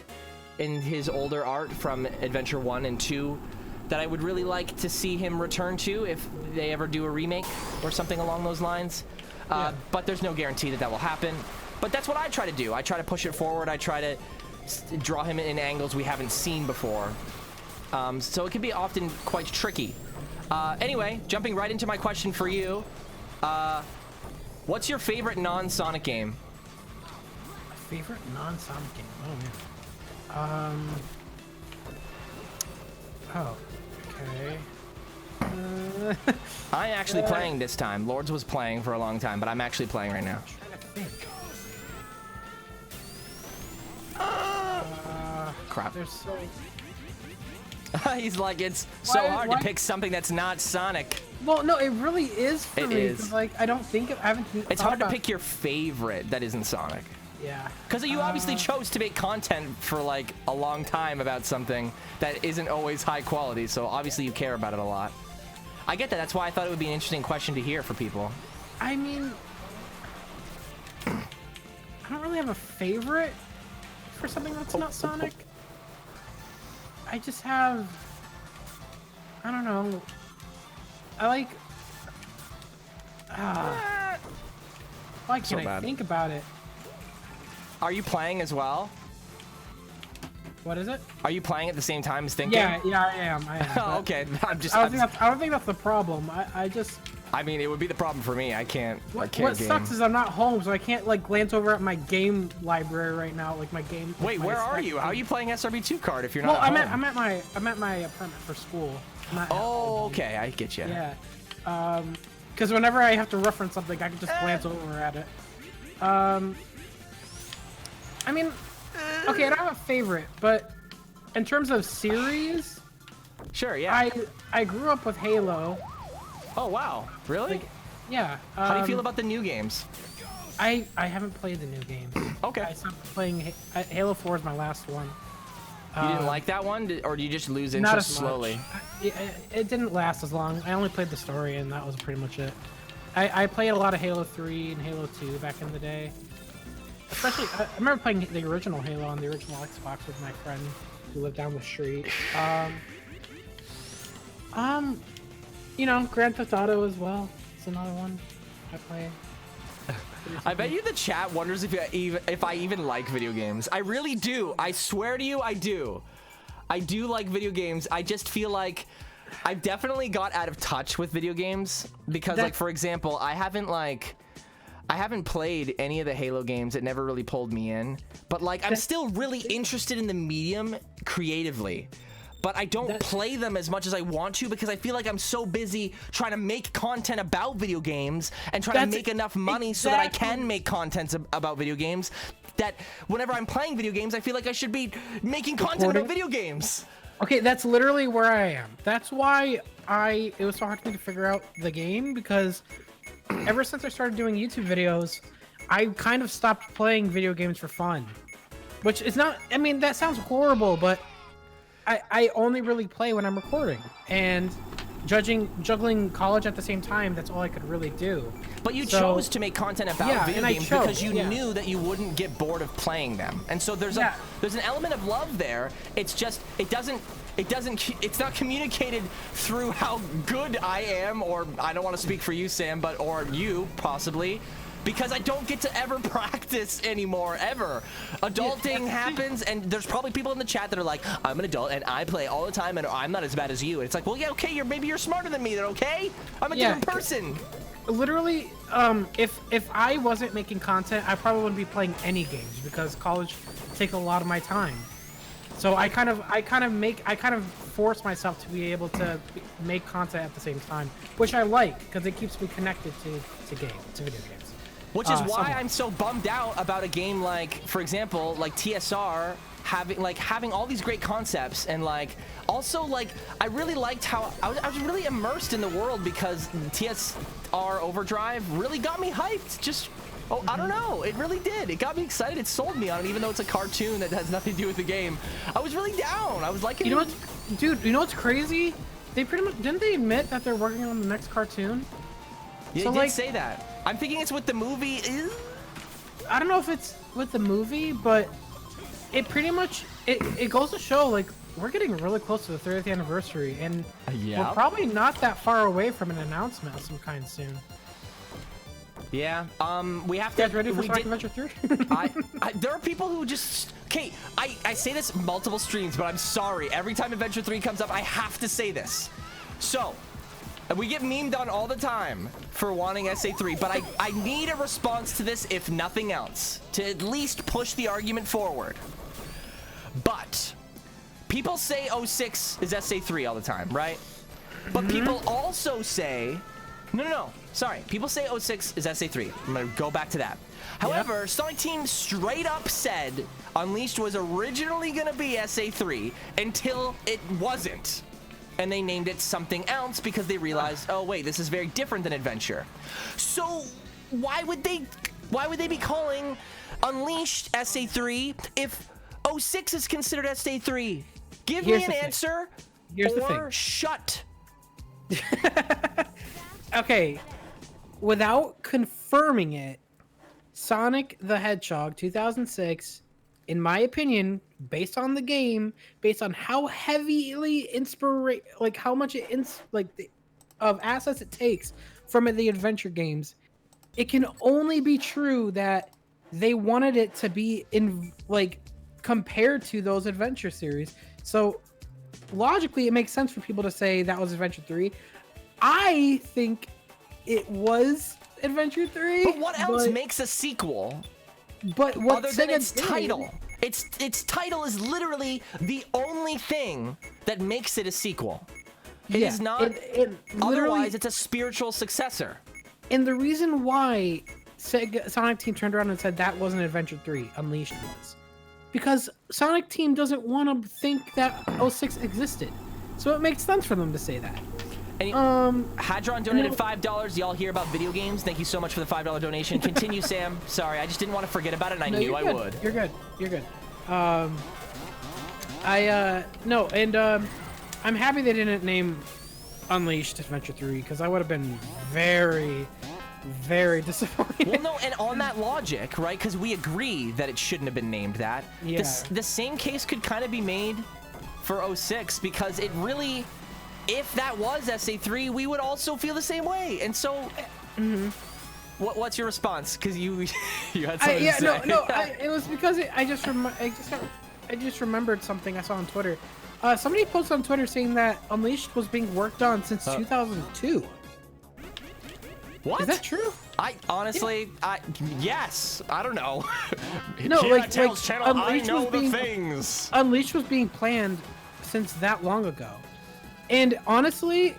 S2: in his older art from Adventure 1 and 2 that I would really like to see him return to if they ever do a remake or something along those lines. But there's no guarantee that will happen. But that's what I try to do. I try to push it forward. I try to draw him in angles we haven't seen before. So it can be often quite tricky. Anyway, jumping right into my question for you. What's your favorite non-Sonic game?
S1: Favorite non-Sonic game? Oh, man. Oh, okay.
S2: I'm actually playing this time. Lords was playing for a long time, but I'm actually playing right now.
S1: I'm trying to think.
S2: Crap.
S1: There's so...
S2: He's like, it's so hard to pick something that's not Sonic.
S1: Well, no, it really is for me.
S2: It is.
S1: Like, I don't think I haven't.
S2: It's hard to pick your favorite that isn't Sonic.
S1: Yeah.
S2: Because you obviously chose to make content for like a long time about something that isn't always high quality, so obviously you care about it a lot. I get that. That's why I thought it would be an interesting question to hear for people.
S1: I mean, I don't really have a favorite for something that's not Sonic. I just have, I don't know. I like, why can't I think about it?
S2: Are you playing as well?
S1: What is it?
S2: Are you playing at the same time as thinking?
S1: Yeah, I am.
S2: Oh, okay.
S1: I don't think that's the problem.
S2: I mean, it would be the problem for me. I can't.
S1: What sucks is I'm not home, so I can't like glance over at my game library right now, like my game.
S2: Wait, where are you? How are you playing SRB2 Kart if you're not?
S1: Well,
S2: at home?
S1: I'm at my apartment for school.
S2: Oh, okay, I get you.
S1: Yeah, because whenever I have to reference something, I can just glance over at it. I mean, okay, I don't have a favorite, but in terms of series,
S2: sure, yeah.
S1: I grew up with Halo.
S2: Oh wow, really?
S1: Like, yeah.
S2: How do you feel about the new games?
S1: I haven't played the new games.
S2: Okay.
S1: I stopped playing Halo 4 is my last one.
S2: You didn't like that one, or did you just lose interest slowly?
S1: It didn't last as long. I only played the story, and that was pretty much it. I played a lot of Halo 3 and Halo 2 back in the day. Especially, I remember playing the original Halo on the original Xbox with my friend who lived down the street. You know, Grand Theft Auto as well. It's another one I play.
S2: I bet you the chat wonders if I even like video games. I really do. I swear to you, I do. I do like video games. I just feel like I've definitely got out of touch with video games because, like, for example, I haven't I haven't played any of the Halo games. It never really pulled me in. But like, I'm still really interested in the medium creatively. But I don't play them as much as I want to because I feel like I'm so busy trying to make content about video games and trying to make enough money so that I can make content about video games, that whenever I'm playing video games, I feel like I should be making content about video games.
S1: Okay, that's literally where I am. That's why it was so hard for me to figure out the game, because ever since I started doing YouTube videos, I kind of stopped playing video games for fun. Which is not, I mean, that sounds horrible, but I only really play when I'm recording, and juggling college at the same time, that's all I could really do.
S2: But you chose to make content about video games because you knew that you wouldn't get bored of playing them. And so there's an element of love there. It's just it's not communicated through how good I am, or I don't want to speak for you, Sam, or you possibly, because I don't get to ever practice anymore, ever. Adulting happens, and there's probably people in the chat that are like, I'm an adult and I play all the time and I'm not as bad as you. And it's like, well, yeah, okay, maybe you're smarter than me then, okay? I'm a different person.
S1: Literally, if I wasn't making content, I probably wouldn't be playing any games, because college takes a lot of my time. So I kind of force myself to be able to make content at the same time, which I like, because it keeps me connected to video games.
S2: Which is why I'm so bummed out about a game like, for example, like TSR having all these great concepts, and like also like I really liked how I was really immersed in the world, because TSR Overdrive really got me hyped. I don't know, it really did. It got me excited. It sold me on it, even though it's a cartoon that has nothing to do with the game. I was really down. I was liking it.
S1: You know what, dude? You know what's crazy? They pretty much didn't they admit that they're working on the next cartoon?
S2: Yeah, they did say that. I'm thinking it's with the movie.
S1: I don't know if it's with the movie, but it pretty much it goes to show, like, we're getting really close to the 30th anniversary, and we're probably not that far away from an announcement of some kind soon.
S2: Yeah. We have to.
S1: You guys ready for Sonic Adventure 3?
S2: There are people who just. Okay, I say this multiple streams, but I'm sorry. Every time Adventure 3 comes up, I have to say this. So. We get memed on all the time for wanting SA3, but I need a response to this, if nothing else, to at least push the argument forward. But people say 06 is SA3 all the time, right? But people also say, no, sorry. People say 06 is SA3. I'm gonna go back to that. However, Sonic Team straight up said Unleashed was originally gonna be SA3 until it wasn't. And they named it something else because they realized, oh wait, this is very different than Adventure. So why would they be calling Unleashed SA3 if 06 is considered SA3? Give me an answer or shut.
S1: Okay, without confirming it, Sonic the Hedgehog 2006, in my opinion, based on the game, based on how heavily how much of assets it takes from the adventure games, it can only be true that they wanted it to be compared to those adventure series. So logically, it makes sense for people to say that was Adventure 3. I think it was Adventure 3.
S2: But what else makes a sequel?
S1: But what
S2: other than its title? Its title is literally the only thing that makes it a sequel. It is not. Otherwise, it's a spiritual successor.
S1: And the reason why Sonic Team turned around and said that wasn't Adventure 3, Unleashed was, because Sonic Team doesn't want to think that 06 existed. So it makes sense for them to say that.
S2: And Hadron donated $5. Y'all hear about video games? Thank you so much for the $5 donation. Continue, Sam. Sorry, I just didn't want to forget about it, and I knew I would.
S1: You're good. You're good. I'm happy they didn't name Unleashed Adventure 3, because I would have been very, very disappointed.
S2: Well, no, and on that logic, right, because we agree that it shouldn't have been named that, the same case could kind of be made for 06, because it really... If that was SA3, we would also feel the same way. And so, what's your response? Because you had something to say.
S1: It was because I just remembered something I saw on Twitter. Somebody posted on Twitter saying that Unleashed was being worked on since 2002.
S2: What?
S1: Is that true?
S2: I honestly, yes. I don't know.
S1: No,
S2: Here
S1: like,
S2: at Tails Channel, I
S1: Unleashed
S2: know
S1: was
S2: the
S1: being
S2: things.
S1: Unleashed was being planned since that long ago, and honestly,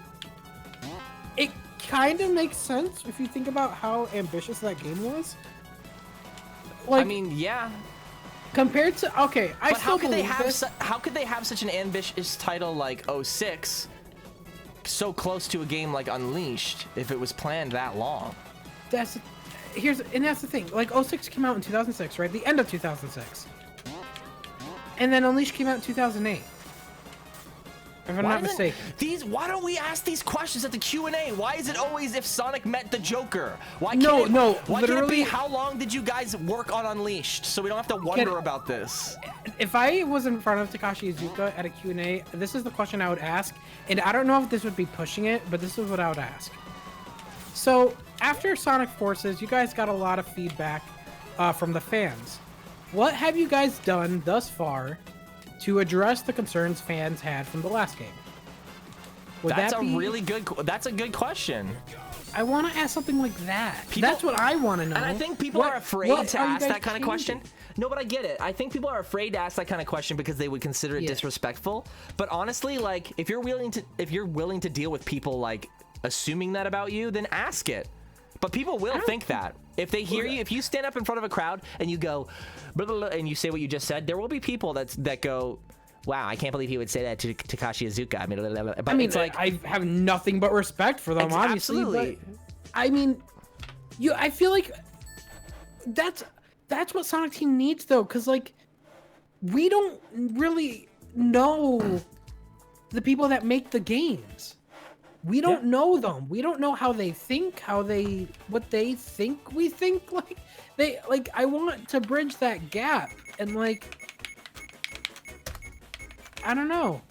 S1: it kind of makes sense if you think about how ambitious that game was. Like,
S2: I mean, yeah.
S1: compared to I
S2: But
S1: still believe this.
S2: how could they have such an ambitious title like 06 so close to a game like Unleashed if it was planned that long?
S1: That's the thing. Like 06 came out in 2006, right? The end of 2006, and then Unleashed came out in 2008. If I'm not mistaken.
S2: Why don't we ask these questions at the Q&A? Why is it always if Sonic met the Joker? Why
S1: No,
S2: Why can't it be
S1: literally-
S2: how long did you guys work on Unleashed so we don't have to wonder about this?
S1: If I was in front of Takashi Iizuka at a Q&A, this is the question I would ask, and I don't know if this would be pushing it, but this is what I would ask. So, after Sonic Forces, you guys got a lot of feedback from the fans. What have you guys done thus far to address the concerns fans had from the last game?
S2: That's a good question.
S1: I want to ask something like that. That's what I want to know.
S2: And I think people are afraid to ask that kind of question.
S1: changing?
S2: No, but I get it. I think people are afraid to ask that kind of question because they would consider it disrespectful. But honestly, like if you're willing to deal with people like assuming that about you, then ask it. But people will think that. If they hear you, if you stand up in front of a crowd and you go, blah, blah, blah, and you say what you just said, there will be people that go, wow, I can't believe he would say that to Takashi Iizuka. I mean, blah, blah, blah. But it's like,
S1: I have nothing but respect for them, obviously.
S2: Absolutely.
S1: But, I mean, I feel like that's what Sonic Team needs, though, because, like, we don't really know the people that make the games. We don't know them. We don't know how they think, what they think we think. Like, I want to bridge that gap, and like, I don't know.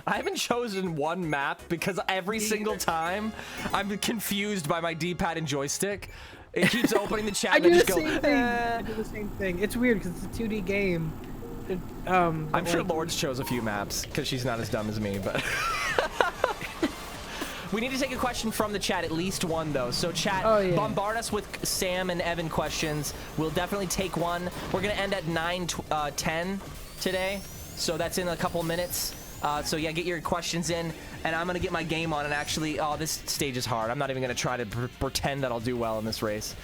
S2: I haven't chosen one map because every single time I'm confused by my D-pad and joystick. It keeps opening the chat and I just go,
S1: I do the same thing. It's weird because it's a 2D game.
S2: I'm sure Lords chose a few maps because she's not as dumb as me, but... We need to take a question from the chat, at least one though. So chat, bombard us with Sam and Evan questions. We'll definitely take one. We're gonna end at 9:10 today, so that's in a couple minutes. So yeah, get your questions in, and I'm gonna get my game on. And actually, this stage is hard. I'm not even gonna try to pretend that I'll do well in this race.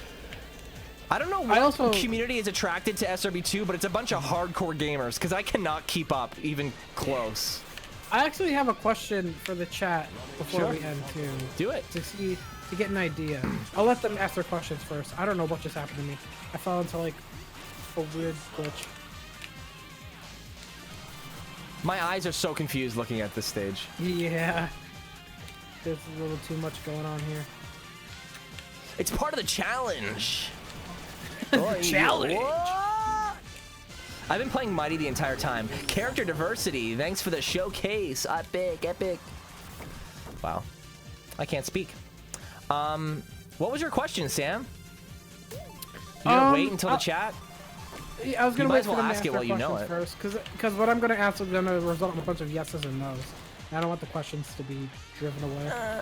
S2: I don't know what community is attracted to SRB2, but it's a bunch of hardcore gamers because I cannot keep up even close.
S1: I actually have a question for the chat before we end too.
S2: Do it.
S1: To get an idea. I'll let them ask their questions first. I don't know what just happened to me. I fell into like a weird glitch.
S2: My eyes are so confused looking at this stage.
S1: Yeah. There's a little too much going on here.
S2: It's part of the challenge.
S1: Challenge.
S2: I've been playing Mighty the entire time. Character diversity. Thanks for the showcase. Epic. Wow. I can't speak. What was your question, Sam? You gonna wait until the chat?
S1: Yeah, I was gonna
S2: might
S1: wait
S2: as well
S1: for them to
S2: ask
S1: ask
S2: it
S1: their
S2: while you know
S1: questions
S2: it.
S1: first, because what I'm gonna ask is gonna result in a bunch of yeses and nos. And I don't want the questions to be driven away.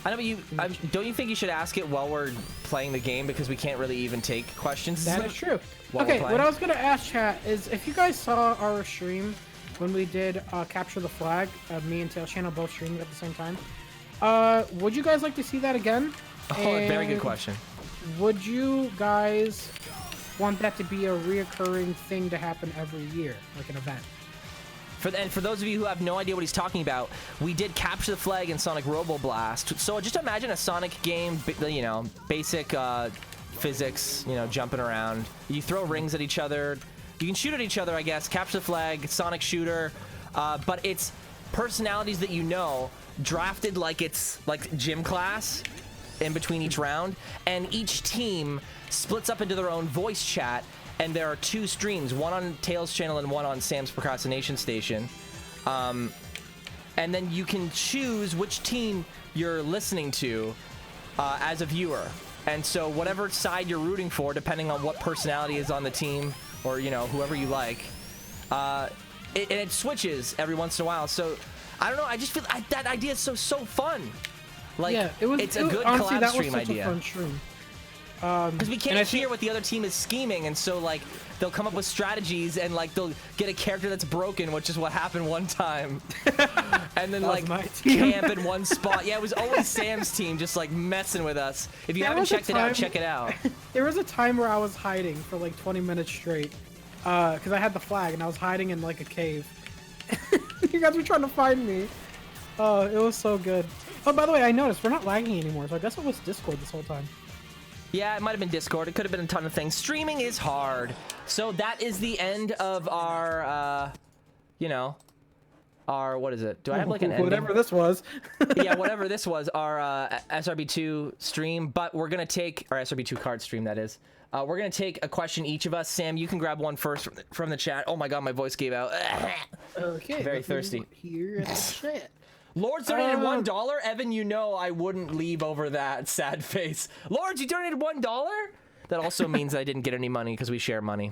S2: I know, but don't you think you should ask it while we're playing the game because we can't really even take questions?
S1: That is true. Okay, what I was gonna ask chat is if you guys saw our stream when we did Capture the Flag, me and Tails Channel both streamed at the same time. Would you guys like to see that again?
S2: Very good question.
S1: Would you guys want that to be a reoccurring thing to happen every year, like an event?
S2: For those of you who have no idea what he's talking about, we did Capture the Flag in Sonic Robo Blast. So just imagine a Sonic game, you know, basic physics, you know, jumping around. You throw rings at each other. You can shoot at each other, I guess. Capture the Flag, Sonic shooter. But it's personalities that you know, drafted like it's like gym class in between each round. And each team splits up into their own voice chat. And there are two streams, one on Tails' channel and one on Sam's Procrastination Station. And then you can choose which team you're listening to as a viewer. And so whatever side you're rooting for, depending on what personality is on the team, or, you know, whoever you like, it switches every once in a while. So, I don't know, I just feel that idea is so fun. Like,
S1: yeah, it was.
S2: it's a good
S1: honestly,
S2: collab
S1: that
S2: stream
S1: was such
S2: idea.
S1: a fun stream.
S2: Because we
S1: and
S2: can't
S1: I
S2: hear
S1: think-
S2: what the other team is scheming, and so like they'll come up with strategies, and like they'll get a character that's broken, which is what happened one time, and then
S1: That was
S2: like
S1: my team.
S2: camp in one spot. Yeah, it was always Sam's team, just like messing with us. If you
S1: There
S2: haven't
S1: was a
S2: checked it out,
S1: time-
S2: check it out.
S1: There was a time where I was hiding for like 20 minutes straight, because I had the flag and I was hiding in like a cave. You guys were trying to find me. Oh, it was so good. Oh, by the way, I noticed we're not lagging anymore, so I guess it was Discord this whole time.
S2: Yeah, it might have been Discord. It could have been a ton of things. Streaming is hard. So that is the end of our, you know, our, what is it? Do I have like an ending?
S1: Whatever this was.
S2: Yeah, whatever this was, our SRB2 stream, but we're going to take, our SRB2 card stream, that is. We're going to take a question each of us. Sam, you can grab one first from the chat. Oh my god, my voice gave out.
S1: Okay.
S2: Very thirsty.
S1: Here at the chat.
S2: Lords donated $1. Evan, you know I wouldn't leave over that. Sad face. Lords, you donated $1? That also means I didn't get any money because we share money.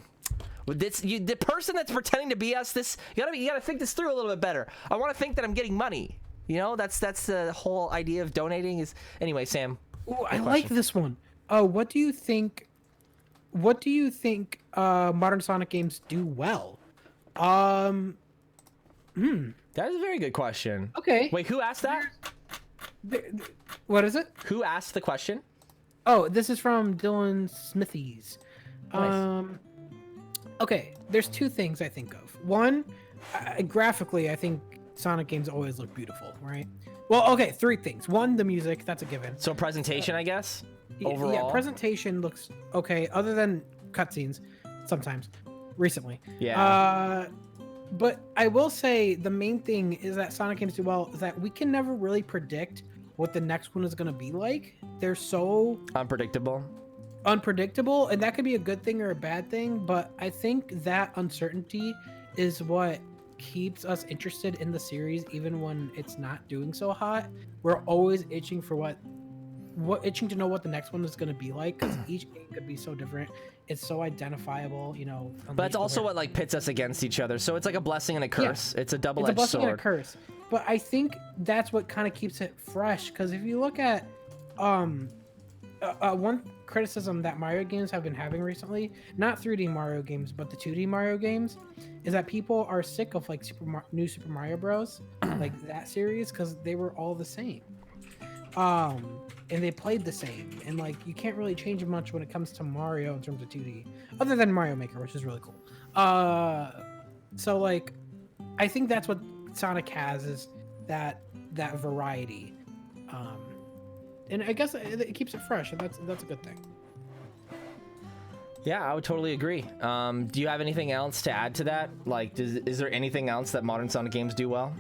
S2: With this, the person that's pretending to be us, you gotta think this through a little bit better. I want to think that I'm getting money. You know, that's the whole idea of donating. Is anyway, Sam.
S1: Ooh, I like this one. What do you think? What do you think modern Sonic games do well?
S2: That is a very good question.
S1: Okay.
S2: Wait, who asked that?
S1: What is it?
S2: Who asked the question?
S1: Oh, this is from Dylan Smithies.
S2: Nice.
S1: Okay, there's two things I think of. One, graphically, I think Sonic games always look beautiful, right? Well, okay, three things. One, the music, that's a given.
S2: So presentation, I guess.
S1: Yeah,
S2: Overall.
S1: presentation looks okay, other than cutscenes, sometimes, recently.
S2: Yeah.
S1: But I will say the main thing is that Sonic games do well is that we can never really predict what the next one is going to be like. They're so
S2: Unpredictable.
S1: unpredictable, and that could be a good thing or a bad thing, but I think that uncertainty is what keeps us interested in the series even when it's not doing so hot. We're always itching for itching to know what the next one is going to be like, because each game could be so different. It's so identifiable, you know.
S2: But that's also what like pits us against each other. So it's like a blessing and a curse. It's a double-edged
S1: It's a blessing
S2: sword.
S1: and a curse. But I think that's what kind of keeps it fresh, because if you look at one criticism that Mario games have been having recently, not 3D Mario games, but the 2D Mario games, is that people are sick of like new Super Mario Bros. Like that series, because they were all the same. And they played the same, and like you can't really change much when it comes to Mario in terms of 2D, other than Mario Maker, which is really cool. So like, I think that's what Sonic has, is that variety, and I guess it keeps it fresh, and that's a good thing.
S2: Yeah, I would totally agree. Do you have anything else to add to that? Like, is there anything else that modern Sonic games do well?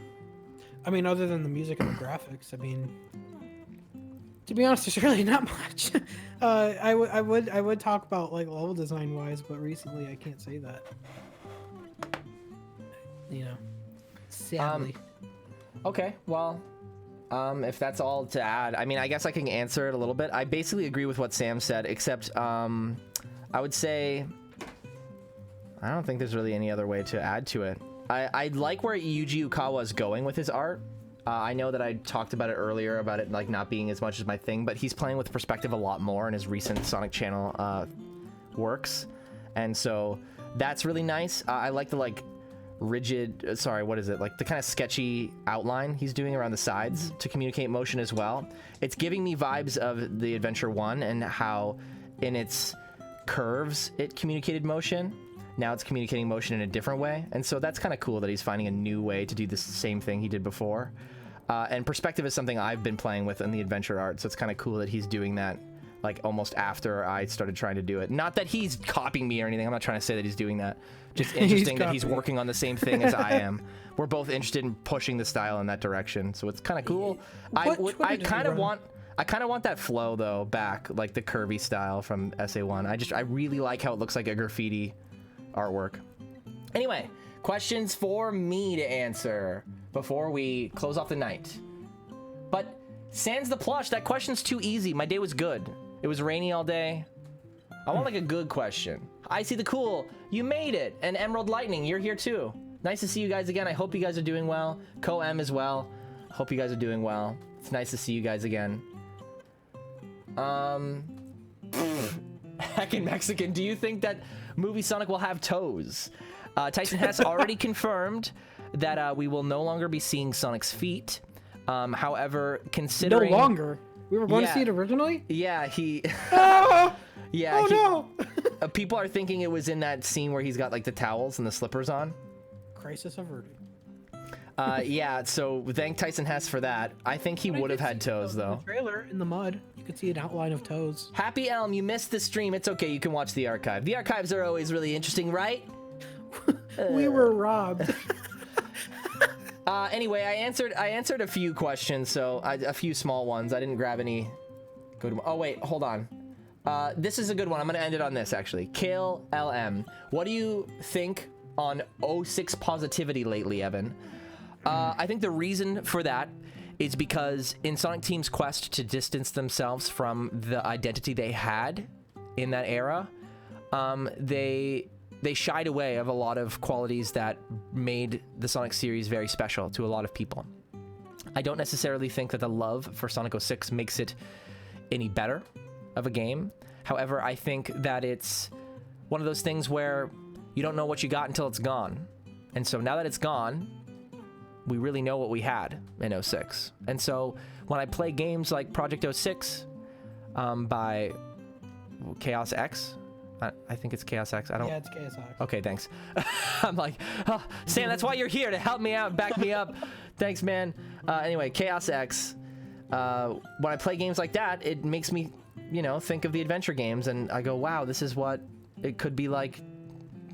S1: I mean, other than the music and the graphics, I mean, to be honest, there's really not much. I would talk about like level design wise, but recently I can't say that. You know, sadly.
S2: Okay, well, if that's all to add, I mean, I guess I can answer it a little bit. I basically agree with what Sam said, except I would say I don't think there's really any other way to add to it. I like where Yuji Ukawa is going with his art. I know that I talked about it earlier, about it like not being as much as my thing, but he's playing with perspective a lot more in his recent Sonic Channel works, and so that's really nice. I like the like rigid, sorry, what is it, like the kind of sketchy outline he's doing around the sides to communicate motion as well. It's giving me vibes of the Adventure 1 and how in its curves it communicated motion. Now it's communicating motion in a different way, and so that's kind of cool that he's finding a new way to do the same thing he did before. And perspective is something I've been playing with in the adventure art, so it's kind of cool that he's doing that like almost after I started trying to do it. Not that he's copying me or anything. I'm not trying to say that he's doing that. Just interesting that he's working on the same thing as I am. We're both interested in pushing the style in that direction, so it's kind of cool. I kind of want that flow though back, like the curvy style from SA1. I really like how it looks like a graffiti artwork. Anyway, questions for me to answer before we close off the night. But sans the plush, that question's too easy. My day was good. It was rainy all day. I want like a good question. I see the cool. You made it. And Emerald Lightning, you're here too. Nice to see you guys again. I hope you guys are doing well. Co-M as well. Hope you guys are doing well. It's nice to see you guys again. Heckin' Mexican, do you think that movie Sonic will have toes? Tyson has already confirmed that we will no longer be seeing Sonic's feet. However, considering...
S1: No longer? We were going to see it originally?
S2: Yeah, he... Yeah,
S1: oh
S2: no! People are thinking it was in that scene where he's got like the towels and the slippers on.
S1: Crisis averted.
S2: Yeah, so thank Tyson Hess for that. I think he would have had toes though.
S1: In the trailer in the mud, you could see an outline of toes.
S2: Happy Elm, you missed the stream. It's okay, you can watch the archive. The archives are always really interesting, right?
S1: We were robbed.
S2: Anyway, I answered a few questions, so a few small ones. I didn't grab any good ones. Oh wait, hold on. This is a good one. I'm gonna end it on this actually. Kale LM, what do you think on 06 positivity lately, Evan? I think the reason for that is because in Sonic Team's quest to distance themselves from the identity they had in that era, they shied away of a lot of qualities that made the Sonic series very special to a lot of people. I don't necessarily think that the love for Sonic 06 makes it any better of a game. However, I think that it's one of those things where you don't know what you got until it's gone. And so now that it's gone, we really know what we had in 06. And so when I play games like Project 06 by Chaos X, I think it's Chaos X. I don't.
S1: Yeah, it's Chaos X.
S2: Okay, thanks. I'm like, oh, Sam, that's why you're here, to help me out, back me up. Thanks, man. Anyway, Chaos X. When I play games like that, it makes me, you know, think of the adventure games, and I go, wow, this is what it could be like.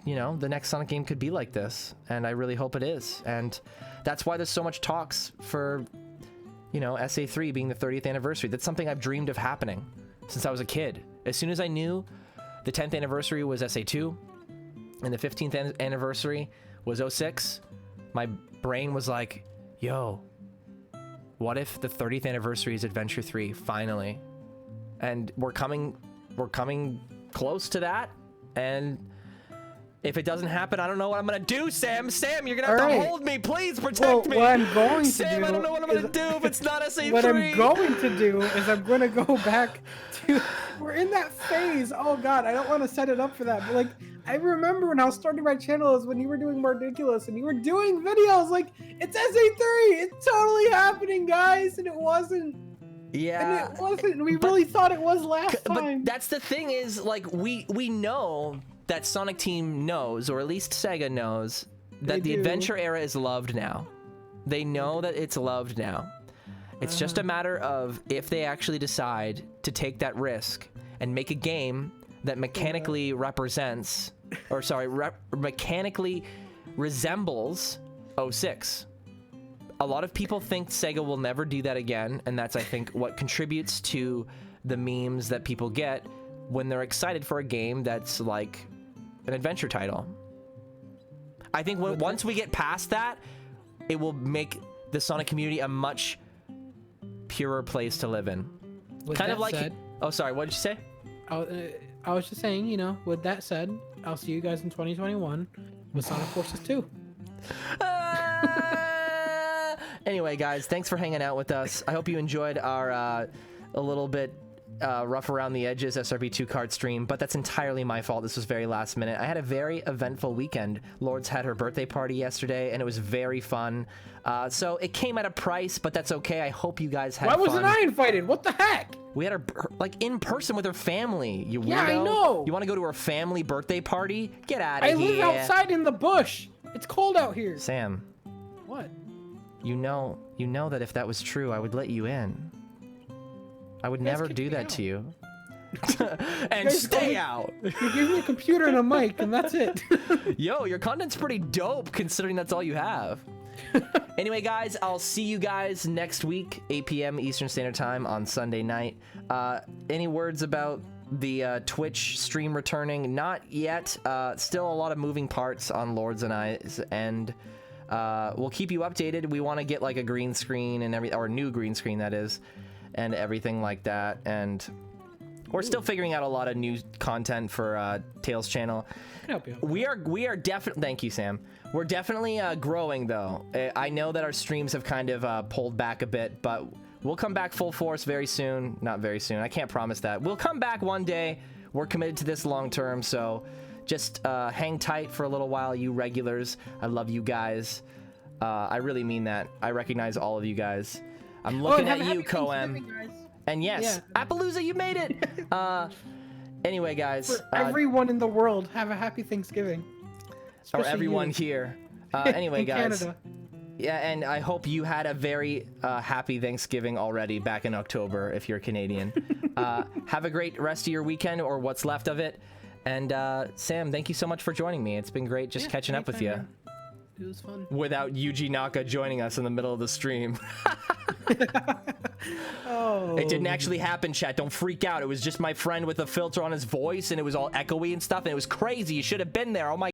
S2: You know, the next Sonic game could be like this, and I really hope it is. And that's why there's so much talks for, you know, SA3 being the 30th anniversary. That's something I've dreamed of happening since I was a kid. As soon as I knew the 10th anniversary was SA2 and the 15th anniversary was 06, my brain was like, yo, what if the 30th anniversary is Adventure 3 finally? And we're coming close to that, and if it doesn't happen, I don't know what I'm gonna do, Sam. Sam, you're gonna have to hold me. Please protect me.
S1: What I'm going to
S2: Sam,
S1: do
S2: I don't know what I'm gonna do if it's not SA3.
S1: What I'm going to do is I'm gonna go back to... We're in that phase. Oh God, I don't want to set it up for that. But like, I remember when I was starting my channel is when you were doing more ridiculous and you were doing videos like, it's SA3. It's totally happening, guys, and it wasn't.
S2: Yeah.
S1: And it wasn't. And we really thought it was last time.
S2: But that's the thing is, like, we know that Sonic Team knows, or at least Sega knows, that the adventure era is loved now. They know that it's loved now. It's just a matter of if they actually decide to take that risk and make a game that mechanically represents, or sorry, mechanically resembles 06. A lot of people think Sega will never do that again, and that's, I think, what contributes to the memes that people get when they're excited for a game that's like an adventure title. I think once we get past that, it will make the Sonic community a much purer place to live in. Kind of like
S1: said,
S2: oh, sorry, what did you say?
S1: I was just saying, you know, with that said, I'll see you guys in 2021 with Sonic Forces 2.
S2: Anyway, guys, thanks for hanging out with us. I hope you enjoyed our a little bit rough around the edges SRB2 Kart stream, but that's entirely my fault. This was very last minute. I had a very eventful weekend. Lourdes had her birthday party yesterday, and it was very fun. So it came at a price, but that's okay. I hope you guys had fun.
S1: Why wasn't I invited? What the heck?
S2: We had her, like, in person with her family, you weirdo.
S1: Yeah, I know.
S2: You want to go to her family birthday party? Get out of here.
S1: I live outside in the bush. It's cold out here.
S2: Sam.
S1: What?
S2: You know that if that was true, I would let you in. I would never do that to you. And stay out.
S1: You give me a computer and a mic, and that's it.
S2: Yo, your content's pretty dope considering that's all you have. Anyway, guys, I'll see you guys next week, 8 p.m. Eastern Standard Time on Sunday night. Any words about the Twitch stream returning? Not yet. Still a lot of moving parts on Lourdes and I's, and we'll keep you updated. We want to get like a green screen and or new green screen, that is, and everything like that. And we're still figuring out a lot of new content for Tails channel.
S1: I can help you.
S2: We are definitely, thank you, Sam. We're definitely growing though. I know that our streams have kind of pulled back a bit, but We'll come back full force very soon. Not very soon. I can't promise that. We'll come back one day. We're committed to this long term, so just hang tight for a little while, you regulars. I love you guys. I really mean that. I recognize all of you guys. I'm looking at you, Coem. And yes, Appaloosa, you made it. Anyway, guys.
S1: For everyone in the world, have a happy Thanksgiving.
S2: Or everyone here. Anyway, guys.
S1: Canada.
S2: Yeah, and I hope you had a very happy Thanksgiving already back in October if you're Canadian. Have a great rest of your weekend or what's left of it. And Sam, thank you so much for joining me. It's been great just catching up with you.
S1: Man. It was fun.
S2: Without Yuji Naka joining us in the middle of the stream.
S1: Oh.
S2: It didn't actually happen, chat. Don't freak out. It was just my friend with a filter on his voice, and it was all echoey and stuff, and it was crazy. You should have been there. Oh my